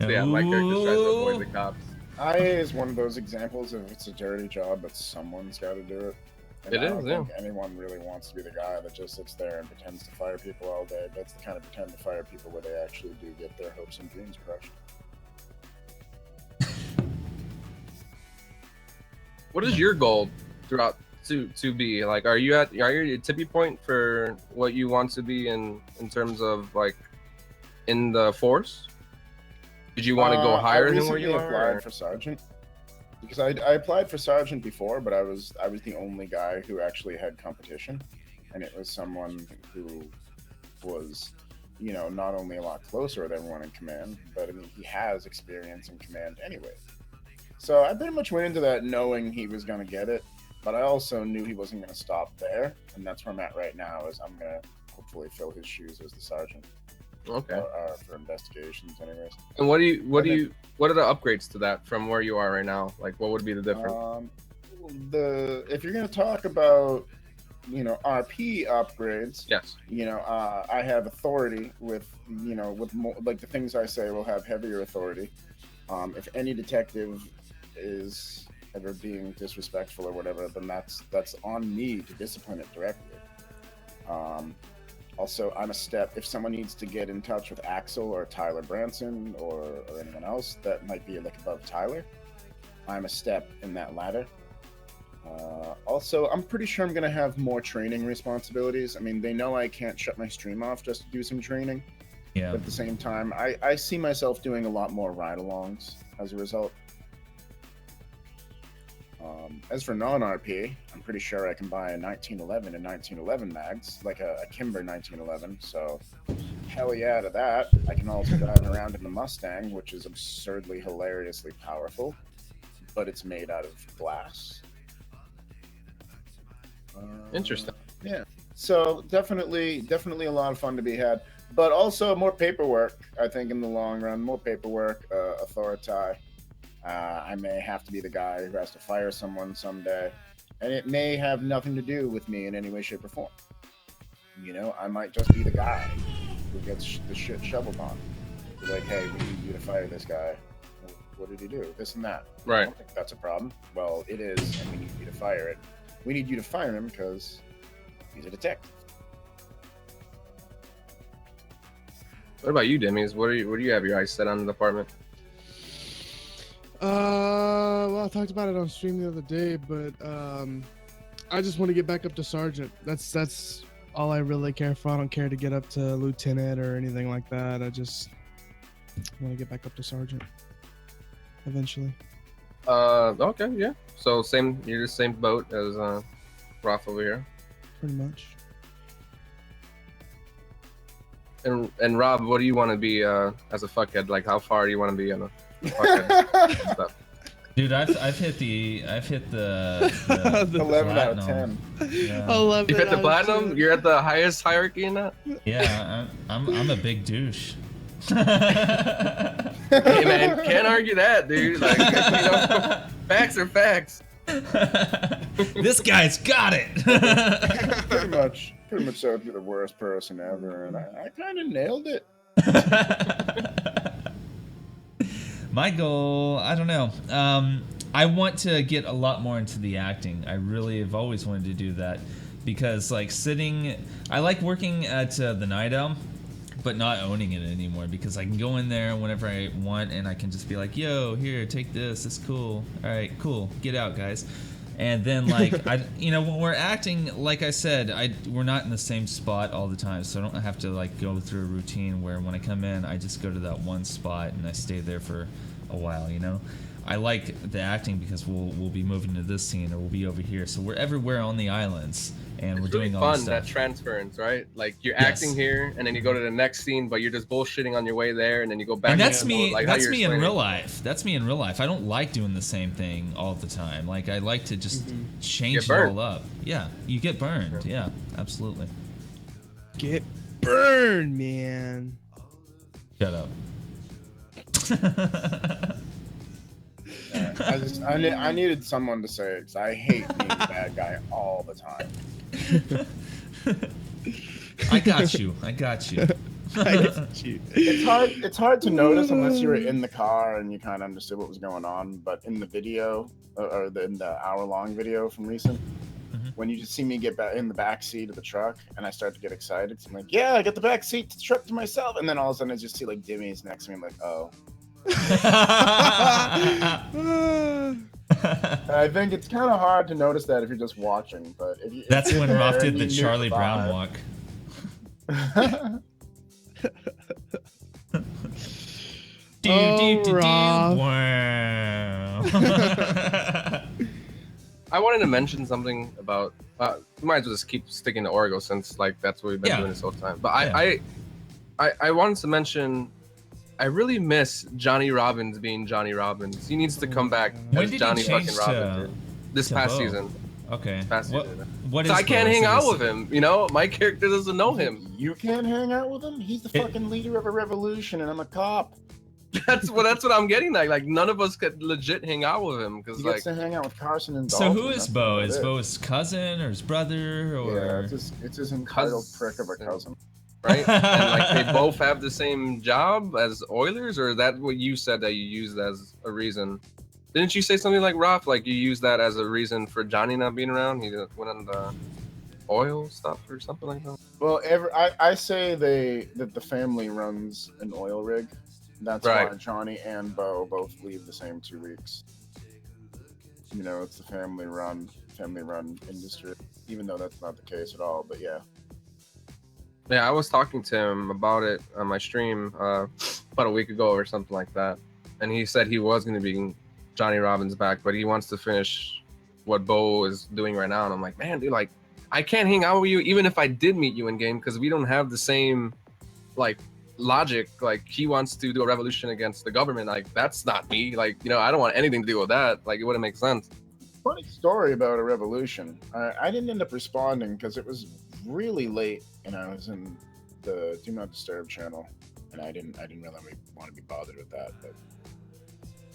So, yeah, my character tries to avoid the cops. IA is one of those examples of it's a dirty job, but someone's got to do it. And I don't think anyone really wants to be the guy that just sits there and pretends to fire people all day. That's the kind of pretend to fire people where they actually do get their hopes and dreams crushed. What is your goal throughout to be? Like, are you at your tipping point for what you want to be in terms of like in the force? Did you want to go higher than where you are? I applied for sergeant because I applied for sergeant before, but I was the only guy who actually had competition, and it was someone who was, you know, not only a lot closer with everyone in command, but I mean he has experience in command anyway. So I pretty much went into that knowing he was going to get it, but I also knew he wasn't going to stop there, and that's where I'm at right now. Is I'm going to hopefully fill his shoes as the sergeant. Okay. For investigations, anyways. And what are the upgrades to that from where you are right now? Like, what would be the difference? If you're going to talk about, you know, RP upgrades, yes, you know, I have authority with, you know, with more, like the things I say will have heavier authority. If any detective is ever being disrespectful or whatever, then that's on me to discipline it directly. Also, I'm a step. If someone needs to get in touch with Axel or Tyler Branson or anyone else that might be like above Tyler, I'm a step in that ladder. Also, I'm pretty sure I'm going to have more training responsibilities. I mean, they know I can't shut my stream off just to do some training. Yeah. But at the same time, I see myself doing a lot more ride-alongs as a result. As for non-RP, I'm pretty sure I can buy a 1911 and 1911 mags, like a Kimber 1911. So, hell yeah to that. I can also drive around in the Mustang, which is absurdly, hilariously powerful, but it's made out of glass. Interesting. Yeah. So definitely a lot of fun to be had, but also more paperwork. I think in the long run, more paperwork, authority. I may have to be the guy who has to fire someone someday, and it may have nothing to do with me in any way, shape, or form. You know, I might just be the guy who gets the shit shoveled on. Be like, hey, we need you to fire this guy. What did he do? This and that. Right. I don't think that's a problem. Well, it is, and we need you to fire it. We need you to fire him because he's a detective. What about you, Demis? Where do you have your eyes set on the department? Well, I talked about it on stream the other day, but I just want to get back up to sergeant. That's all I really care for. I don't care to get up to lieutenant or anything like that. I just want to get back up to sergeant eventually. Okay, yeah. So you're the same boat as Roth over here. Pretty much. And Rob, what do you want to be as a fuckhead? Like, how far do you want to be on a fuckhead stuff? Dude, I've hit the 11 out of 10. Yeah. 11 You hit the out of platinum? 10. You're at the highest hierarchy in that? Yeah, I'm a big douche. Hey man, can't argue that, dude. Like, you know, facts are facts. This guy's got it. Pretty much so. I'd be the worst person ever, and I kind of nailed it. My goal, I don't know. I want to get a lot more into the acting. I really have always wanted to do that because, like, I like working at the Night Owl, but not owning it anymore because I can go in there whenever I want and I can just be like, yo, here, take this. It's cool. All right, cool. Get out, guys. And then, like, when we're acting, like I said, we're not in the same spot all the time, so I don't have to, like, go through a routine where when I come in, I just go to that one spot and I stay there for a while, I like the acting because we'll be moving to this scene or we'll be over here, so we're everywhere on the islands and we're doing all this stuff. That transference, right? Like you're Yes. acting here and then you go to the next scene, but you're just bullshitting on your way there, and then you go back. And that's to me. like, That's me in real life. That's me in real life. I don't like doing the same thing all the time. Like I like to just change it all up. Yeah, you get burned. Yeah, absolutely. Get burned, man. Shut up. I needed someone to say it because I hate being a bad guy all the time. I got you. I got you. I get you. It's hard to notice unless you were in the car and you kind of understood what was going on. But in the video, in the hour-long video from recent, when you just see me get back in the back seat of the truck and I start to get excited, so I'm like, yeah, I got the back seat to the truck to myself, and then all of a sudden I just see like Dimmy's next to me. I'm like, oh. I think it's kind of hard to notice that if you're just watching, but if you, That's when Roth did the you knew Charlie the Brown vibe. walk. Roth. Wow. I wanted to mention something about. We might as well just keep sticking to Orgo since like that's what we've been Yeah. doing this whole time. But Yeah. I wanted to mention. I really miss Johnny Robbins being Johnny Robbins. He needs to come back When as did he Johnny change fucking Robbins. to- This to past Bo? season. Okay. Past What, season. what So is I can't Bo? hang Is out it- with him. My character doesn't know him. You can't hang out with him. He's the It- fucking leader of a revolution, and I'm a cop. That's what I'm getting at. Like none of us could legit hang out with him because He like gets to hang out with Carson and So Dalton. who is That's Bo? about Is it. Bo his cousin or his brother or? Yeah, it's his entitled prick of a Cousin. cousin. right? And like they both have the same job as Oilers, or is that what you said that you used as a reason? Didn't you say something like Roth, like you used that as a reason for Johnny not being around? He went on the oil stuff or something like that. Well, I say that the family runs an oil rig. That's Right. why Johnny and Bo both leave the same 2 weeks. It's the family run industry, even though that's not the case at all. But yeah. Yeah, I was talking to him about it on my stream about a week ago or something like that, and he said he was going to be Johnny Robbins back, but he wants to finish what Bo is doing right now. And I'm like, man, dude, like I can't hang out with you even if I did meet you in game because we don't have the same like logic. Like he wants to do a revolution against the government. Like that's not me. Like I don't want anything to do with that. Like it wouldn't make sense. Funny story about a revolution. I didn't end up responding because it was really late, and I was in the Do Not Disturb channel, and I didn't really want to be bothered with that. But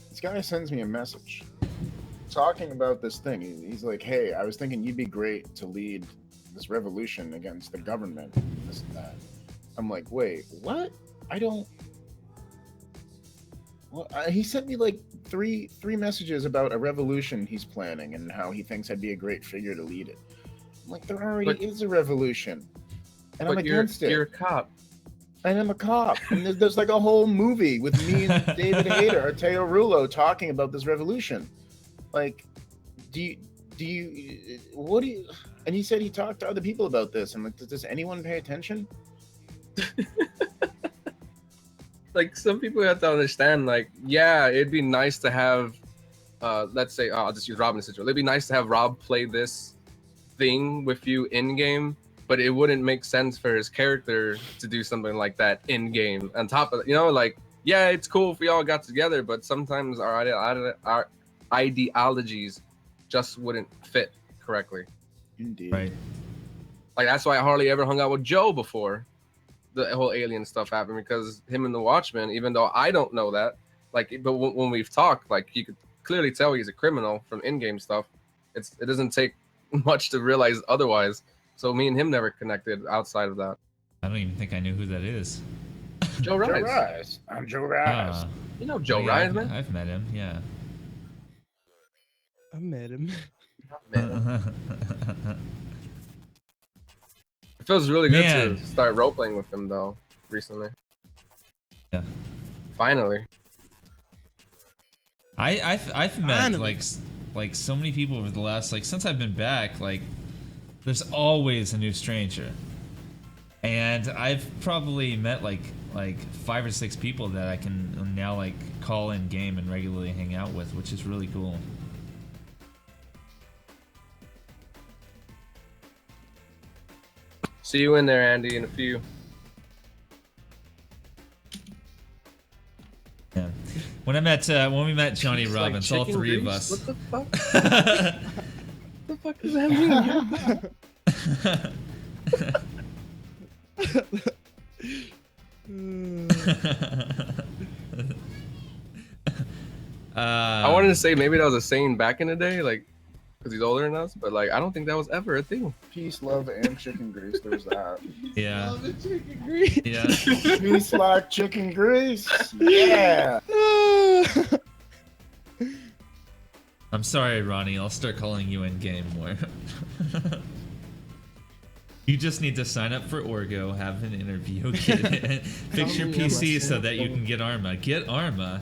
this guy sends me a message talking about this thing. He's like, "Hey, I was thinking you'd be great to lead this revolution against the government, this and that." I'm like, "Wait, what? I don't." Well, he sent me like three messages about a revolution he's planning and how he thinks I'd be a great figure to lead it. I'm like, there already But- is a revolution, and I'm But against you're a it. cop. And I'm a cop, and there's like a whole movie with me and David Hayter or Teo Rulo talking about this revolution. Like, what do you? And he said he talked to other people about this. I'm like, does anyone pay attention? Like some people have to understand, like, yeah, it'd be nice to have let's say I'll just use Robin's situation. It'd be nice to have Rob play this thing with you in game, but it wouldn't make sense for his character to do something like that in game. On top of like, yeah, it's cool if we all got together, but sometimes our ideologies just wouldn't fit correctly. Indeed. Right. Like that's why I hardly ever hung out with Joe before the whole alien stuff happened, because him and the Watchmen, even though I don't know that, like, but when we've talked, like you could clearly tell he's a criminal from in-game stuff. it doesn't take much to realize otherwise. So me and him never connected outside of that. I don't even think I knew who that is. Joe Joe Rise. Rise. I'm Joe Rise. Ah. You know Joe Oh, yeah, Rise, I've, man? I've met him, yeah. I met him. It feels really good Man. to start role playing with him though. Recently. Yeah. Finally. I've met Finally. like so many people over the last since I've been back. Like, there's always a new stranger, and I've probably met like 5 or 6 people that I can now like call in game and regularly hang out with, which is really cool. See you in there, Andy, in a few. Yeah. When we met Johnny It's like Robbins, all chicken 3 of grease? us. What the fuck? What the fuck does that mean? I wanted to say maybe that was a saying back in the day, like, because he's older than us, but like I don't think that was ever a thing. Peace, love, and chicken grease. There's that. Yeah. Love it, chicken grease. Yeah. Peace, like chicken grease. Yeah. I'm sorry, Ronnie. I'll start calling you in game more. You just need to sign up for Orgo, have an interview, fix your PC so that you can get Arma. Get Arma.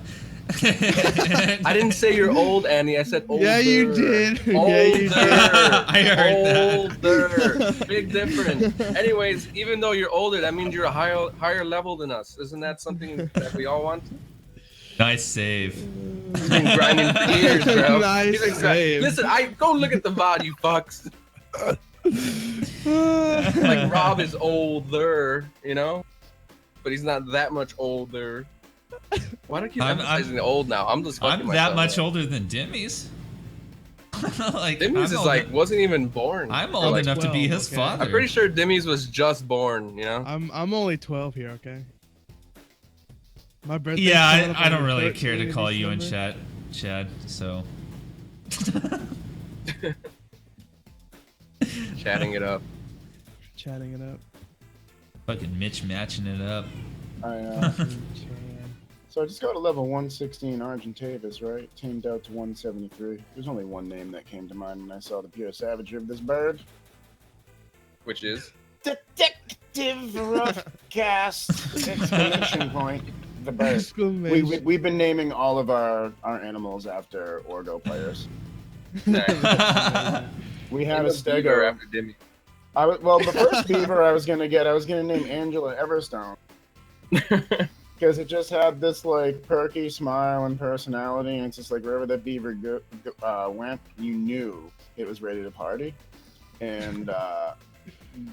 I didn't say you're old, Andy. I said older. Yeah, you did. Older. Yeah, you did. I heard that. Older. Big difference. Anyways, even though you're older, that means you're a higher level than us. Isn't that something that we all want? Nice save. He's been grinding for years, bro. Nice He's like, save. listen, go look at the VOD, you fucks. Like Rob is older, you know, but he's not that much older. Why do I keep emphasizing the old now? I'm just fucking I'm myself that much up. older than Dimmy's. Like, Dimmy's I'm is older- like wasn't even born. I'm Or, old like, enough to be 12, his okay. father. I'm pretty sure Dimmy's was just born. You know. I'm only 12 here, okay? My birthday. Yeah, I don't really care to call you in chat, Chad. So. Chatting it up. Chatting it up. Fucking Mitch matching it up. So I just got to level 116 Argentavis, right? Tamed out to 173. There's only one name that came to mind when I saw the pure savagery of this bird. Which is Detective Roughcast! Exclamation point. The bird. Exclamation. We've been naming all of our animals after Orgo players. nice. We had a Beaver stego. after Dimmy. Well, the first beaver I was gonna name Angela Everstone because it just had this like perky smile and personality, and it's just like wherever that beaver went, you knew it was ready to party. And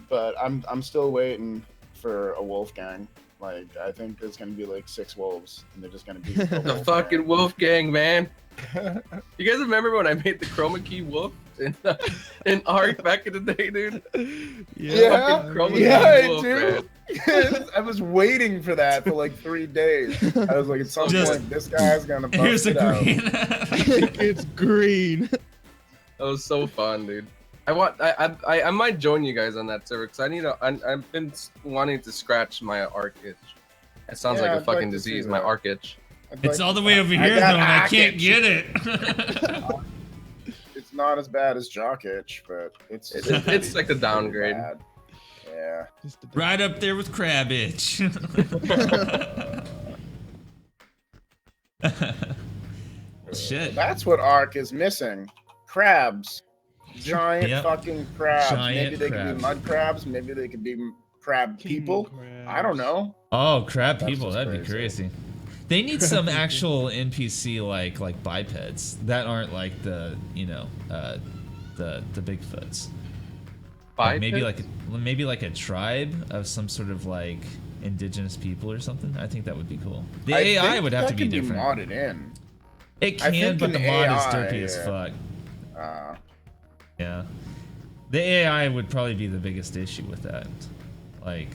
but I'm still waiting for a wolf gang. Like I think there's gonna be like 6 wolves, and they're just gonna be The fucking wolf gang, man. You guys remember when I made the chroma key wolf in Ark back in the day, dude? Yeah, Fucking chroma yeah, key wolf, dude. man. I was waiting for that for like 3 days. I was like, at some Just- point, this guy's gonna bust Here's a it out. green. It's green. That was so fun, dude. I might join you guys on that server because I've been wanting to scratch my Ark itch. It sounds Yeah, like a I'd like fucking to see disease, that. my Ark itch. I'd It's like all the to- way over here, though, got and I Ark can't itch. get it. It's not as bad as jock itch, but it's It's like a downgrade. bad. Yeah. Just a Right up there with crab itch. Shit. That's what Ark is missing. Crabs. Giant Yep. fucking crabs. Giant maybe they could crabs. be mud crabs. Maybe they could be crab people. I don't know. Oh, crab That's people, just that'd be crazy. crazy. They need some actual NPC like bipeds that aren't like the the Bigfoots. Like maybe like a tribe of some sort of like indigenous people or something. I think that would be cool. The I AI think would have that to be could different. modded in. It I can, think but the an mod is AI, derpy as yeah. fuck. Uh, Yeah. The AI would probably be the biggest issue with that. Like,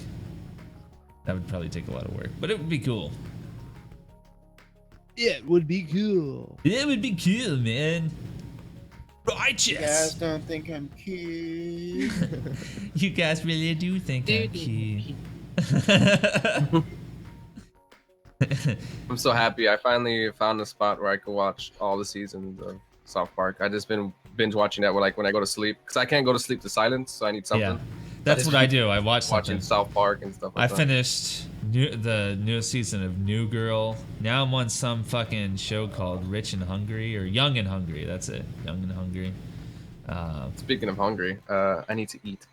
that would probably take a lot of work, but it would be cool. Yeah, it would be cool. It would be cool, man. You guys Righteous. don't think I'm cute. You guys really do think I'm cute. I'm so happy. I finally found a spot where I could watch all the seasons of South Park. I just been binge watching that when I go to sleep because I can't go to sleep to silence, so I need something. Yeah, that's what I do. I watch Watching something. South Park and stuff I like that. finished the newest season of New Girl. Now I'm on some fucking show called Rich and Hungry or Young and Hungry. That's it, Young and Hungry. Speaking of hungry, I need to eat.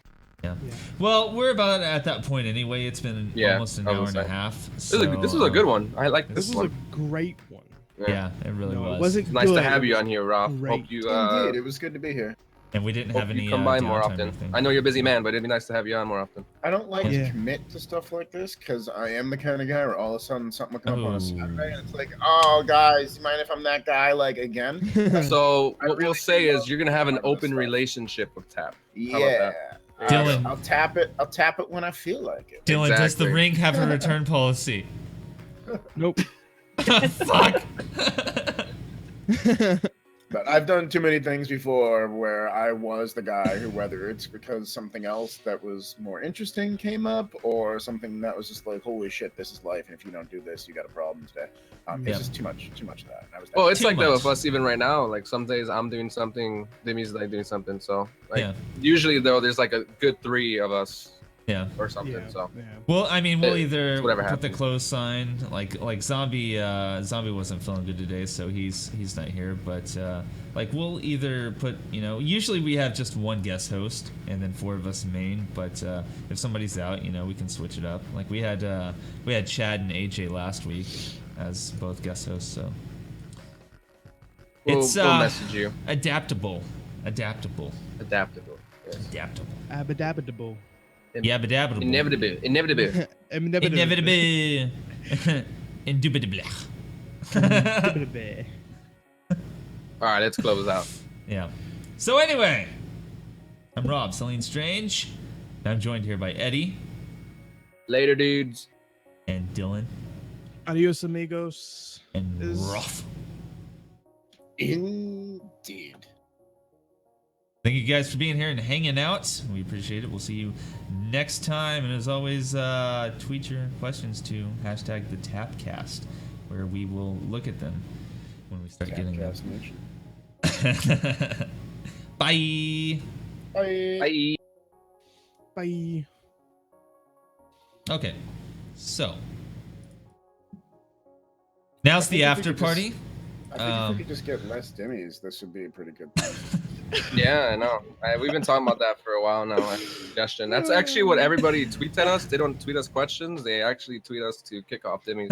Yeah. Well, we're about at that point anyway. It's been almost an I hour was and a saying. half. This was a good one. I like This this was one. a great one. Yeah, it really No, was. it wasn't It's nice to good, have it you was on here, Rob. great. Hope you Indeed, it was good to be here. And we didn't hope have any you come by more downtime or often. anything. I know you're a busy man, but it'd be nice to have you on more often. I don't like Yeah. to commit to stuff like this because I am the kind of guy where all of a sudden something will come up on Oh. a Saturday and it's like, oh, guys, you mind if I'm that guy like again? So I what we'll really say do is you're gonna have an love this open stuff. relationship with Tap. about Yeah. Dylan. I'll tap it. I'll tap it when I feel like it. Dylan, does the Exactly. ring have a return policy? Nope. Fuck. But I've done too many things before where I was the guy who, whether it's because something else that was more interesting came up or something that was just like, holy shit, this is life, and if you don't do this, you got a problem today. Yeah. It's just too much of that. And I was Oh, it's Too like that with much. us even right now. Like some days I'm doing something, Demi's like doing something. So like Yeah. usually though, there's like a good 3 of us Yeah. or something. Yeah, So yeah. Well, I mean, we'll It's either whatever put the happens. close sign, like Zombie. Zombie wasn't feeling good today, so he's not here. But like we'll either put, usually we have just one guest host and then 4 of us main. But if somebody's out, we can switch it up. Like we had Chad and AJ last week as both guest hosts, so we'll it's message you. adaptable. Adaptable. Yes. Adaptable. Abadabadable. Yeah, adaptable. Inevitable. Inevitable. Indubitably. All right, let's close out. Yeah. So anyway, I'm Rob, Celine Strange. I'm joined here by Eddie Later, dudes. and Dylan Adios, amigos. and Is- Ruff. Indeed. Thank you guys for being here and hanging out. We appreciate it. We'll see you next time. And as always, tweet your questions to #TheTapcast, where we will look at them when we start getting them. Tapcast Nation. Bye. Bye. Bye. Bye. Okay. So now's the think if we after could just- party. I think if we could just get less Demis, this would be a pretty good thing. Yeah, I know. We've been talking about that for a while now. That's a suggestion. That's actually what everybody tweets at us. They don't tweet us questions. They actually tweet us to kick off Demi.